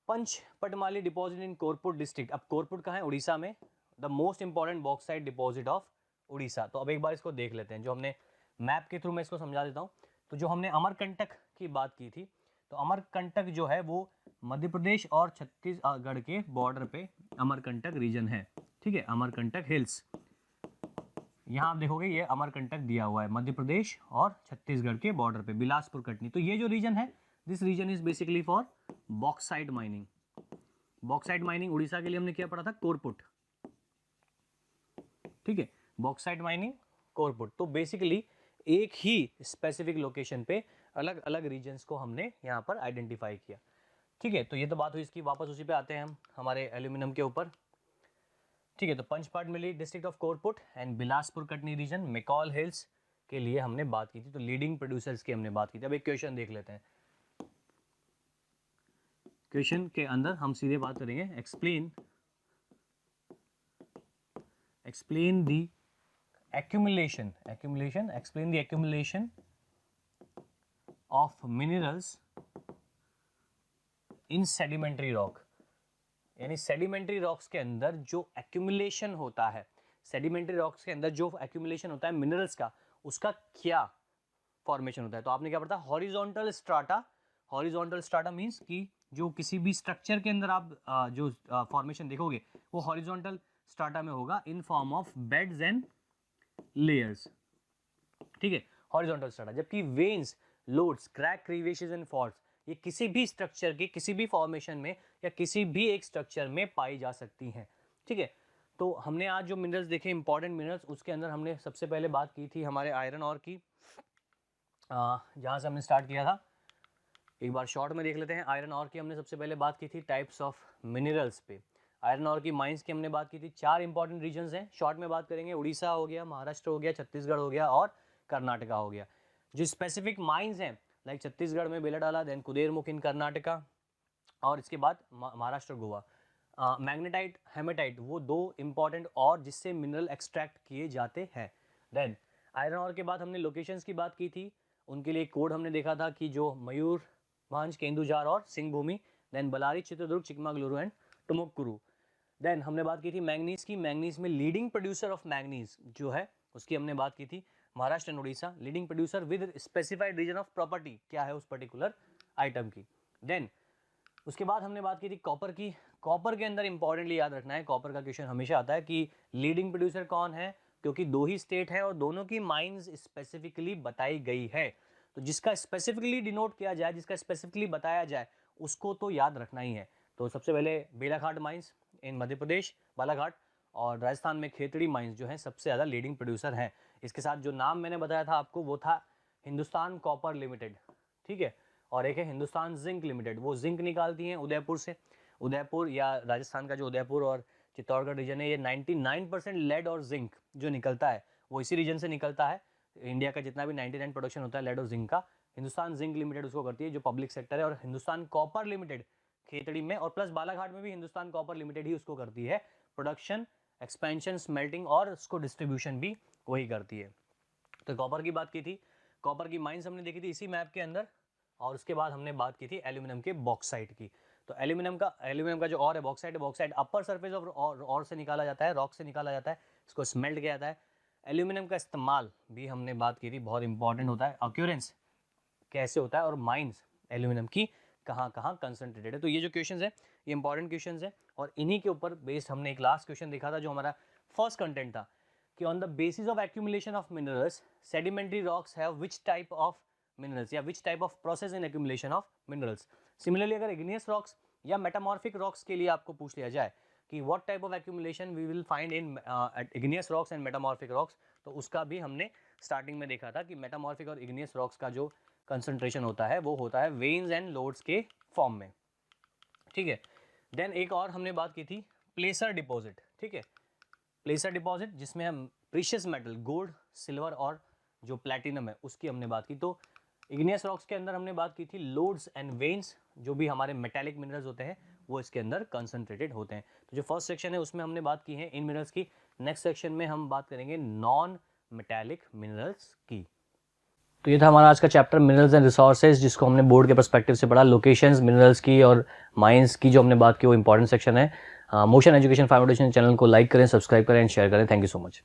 Panchpatmali deposit in Koraput district. अब कोरपुट कहाँ है, उड़ीसा में, the most important bauxite deposit of Orissa. तो अब एक बार इसको देख लेते हैं, जो हमने मैप के थ्रू मैं इसको समझा देता हूँ। तो जो हमने अमरकंटक की बात की थी, तो अमरकंटक जो है वो मध्य प्रदेश और छत्तीसगढ़ के बॉर्डर पे अमरकंटक रीजन है। ठीक है, अमरकंटक हिल्स, यहाँ आप देखोगे ये अमरकंटक दिया हुआ है, मध्य प्रदेश और छत्तीसगढ़ के बॉर्डर पे, बिलासपुर कटनी। तो ये जो रीजन है, this region is basically for bauxite mining. Bauxite mining Orissa के लिए हमने क्या पढ़ा था, कोरपुट, ठीक है, बॉक्साइट माइनिंग कोरपुट। तो बेसिकली एक ही स्पेसिफिक लोकेशन पे अलग अलग रीजन्स को हमने यहाँ पर आइडेंटिफाई किया, ठीक है। तो ये तो बात हुई इसकी, वापस उसी पे आते हैं हम हमारे एल्यूमिनियम के ऊपर, ठीक है। तो Panchpatmali district of Koraput and Bilaspur Katni region, Maikal hills के लिए हमने बात की थी। तो लीडिंग प्रोड्यूसर्स की हमने बात की थी। अब एक क्वेश्चन देख लेते हैं। क्वेश्चन के अंदर हम सीधे बात करेंगे, explain the accumulation of minerals in sedimentary rock। यानी सेडिमेंट्री रॉक्स के अंदर जो एक्यूमुलेशन होता है, सेडिमेंट्री रॉक्स के अंदर जो एक्यूमुलेशन होता है मिनरल्स का, उसका क्या फॉर्मेशन होता है। तो आपने क्या पढ़ा, horizontal strata. Horizontal strata means कि जो किसी भी स्ट्रक्चर के अंदर आप जो फॉर्मेशन देखोगे वो हॉरिजॉन्टल स्ट्राटा में होगा in form of beds and layers, ठीक है, हॉरिजॉन्टल स्ट्राटा। जबकि veins, lodes, crack, crevices and faults ये किसी भी स्ट्रक्चर के किसी भी फॉर्मेशन में या किसी भी एक स्ट्रक्चर में पाई जा सकती हैं, ठीक है। तो हमने आज जो मिनरल्स देखे इंपॉर्टेंट मिनरल्स, उसके अंदर हमने सबसे पहले बात की थी हमारे आयरन ऑर की, जहाँ से हमने स्टार्ट किया था। एक बार शॉर्ट में देख लेते हैं। आयरन ऑर की हमने सबसे पहले बात की थी टाइप्स ऑफ मिनरल्स पे। आयरन ऑर की माइंस की हमने बात की थी। 4 इंपॉर्टेंट रीजन्स हैं, शॉर्ट में बात करेंगे। उड़ीसा हो गया, महाराष्ट्र हो गया, छत्तीसगढ़ हो गया और कर्नाटका हो गया। जो स्पेसिफिक माइंस हैं लाइक छत्तीसगढ़ में बेलाडाला, देन कुदेरमुख इन कर्नाटका, और इसके बाद महाराष्ट्र, गोवा। मैग्नेटाइट, हेमेटाइट, वो 2 इंपॉर्टेंट और जिससे मिनरल एक्सट्रैक्ट किए जाते हैं। देन आयरन ऑर के बाद हमने लोकेशंस की बात की थी, उनके लिए कोड हमने देखा था कि जो मयूरभंज, केंदुझार और Singhbhum, then Bellary, Chitradurga, Chikmagalur and Tumkur. Then हमने बात की थी मैंगनीज की। मैंगनीज में लीडिंग प्रोड्यूसर ऑफ मैंगनीज जो है उसकी हमने बात की थी, Maharashtra and Orissa. Leading producer with specified region of property, क्या है उस पर्टिकुलर आइटम की। देन उसके बाद हमने बात की थी कॉपर की। कॉपर के अंदर इंपॉर्टेंटली याद रखना है, कॉपर का क्वेश्चन हमेशा आता है कि लीडिंग प्रोड्यूसर कौन है, क्योंकि 2 ही स्टेट है और दोनों की माइंस स्पेसिफिकली बताई गई है। तो जिसका स्पेसिफिकली डिनोट किया जाए, जिसका स्पेसिफिकली बताया जाए, उसको तो याद रखना ही है। तो सबसे पहले बेलाघाट माइंस इन मध्य प्रदेश, बालाघाट, और राजस्थान में खेतड़ी माइंस जो है सबसे ज़्यादा लीडिंग प्रोड्यूसर हैं। इसके साथ जो नाम मैंने बताया था आपको वो था हिंदुस्तान कॉपर लिमिटेड, ठीक है, और एक है हिंदुस्तान जिंक लिमिटेड, वो जिंक निकालती हैं उदयपुर से। उदयपुर या राजस्थान का जो उदयपुर और चित्तौड़गढ़ रीजन है, ये 99% लेड और जिंक जो निकलता है वो इसी रीजन से निकलता है। इंडिया का जितना भी 99 प्रोडक्शन होता है लेड और जिंक का, हिंदुस्तान जिंक लिमिटेड उसको करती है जो पब्लिक सेक्टर है, और हिंदुस्तान कॉपर लिमिटेड खेतड़ी में और प्लस बालाघाट में भी हिंदुस्तान कॉपर लिमिटेड ही उसको करती है। प्रोडक्शन, एक्सपेंशन, स्मेल्टिंग और उसको डिस्ट्रीब्यूशन भी वही करती है। तो कॉपर की बात की थी, कॉपर की माइंस हमने देखी थी इसी मैप के अंदर, और उसके बाद हमने बात की थी एल्यूमिनियम के बॉक्साइट की। तो एल्यूमिनियम का जो और है बॉक्साइट है, बॉक्साइट अपर सरफेस ऑफ और से निकाला जाता है, रॉक से निकाला जाता है, इसको स्मेल्ट किया जाता है। एल्यूमिनियम का इस्तेमाल भी हमने बात की थी, बहुत इंपॉर्टेंट होता है, ऑक्यूरेंस कैसे होता है और माइंस एल्यूमिनियम की कहाँ कहाँ कंसंट्रेटेड है। तो ये जो क्वेश्चंस है ये इंपॉर्टेंट क्वेश्चंस है, और इन्हीं के ऊपर बेस्ड हमने एक लास्ट क्वेश्चन देखा था जो हमारा फर्स्ट कंटेंट था कि on the basis of accumulation of minerals sedimentary rocks have which type of minerals या which type of process in accumulation of minerals. Similarly अगर इग्नियस रॉक्स या मेटामॉर्फिक रॉक्स के लिए आपको पूछ लिया जाए कि what type of accumulation we will find in igneous rocks and metamorphic rocks, तो उसका भी हमने स्टार्टिंग में देखा था कि मेटामॉर्फिक और इग्नियस रॉक्स का जो कंसंट्रेशन होता है वो होता है वेन्स एंड लोड्स के फॉर्म में, ठीक है। देन एक और हमने बात की थी प्लेसर डिपॉजिट, ठीक है, प्लेसर डिपॉजिट जिसमें हम प्रीशियस मेटल गोल्ड, सिल्वर और जो प्लैटिनम है उसकी हमने बात की। तो इग्नियस रॉक्स के अंदर हमने बात की थी लोड्स एंड वेन्स, जो भी हमारे मेटालिक मिनरल्स होते हैं वो इसके अंदर कंसंट्रेटेड होते हैं। तो जो फर्स्ट सेक्शन है उसमें हमने बात की है इन मिनरल्स की। नेक्स्ट सेक्शन में हम बात करेंगे नॉन मेटालिक मिनरल्स की। तो ये था हमारा आज का चैप्टर मिनरल्स एंड रिसोर्सेज, जिसको हमने बोर्ड के पर्सपेक्टिव से पढ़ा। लोकेशंस मिनरल्स की और माइंस की जो हमने बात की वो इंपॉर्टेंट सेक्शन है। मोशन एजुकेशन फाउंडेशन चैनल को लाइक करें, सब्सक्राइब करें एंड शेयर करें। Thank you so much.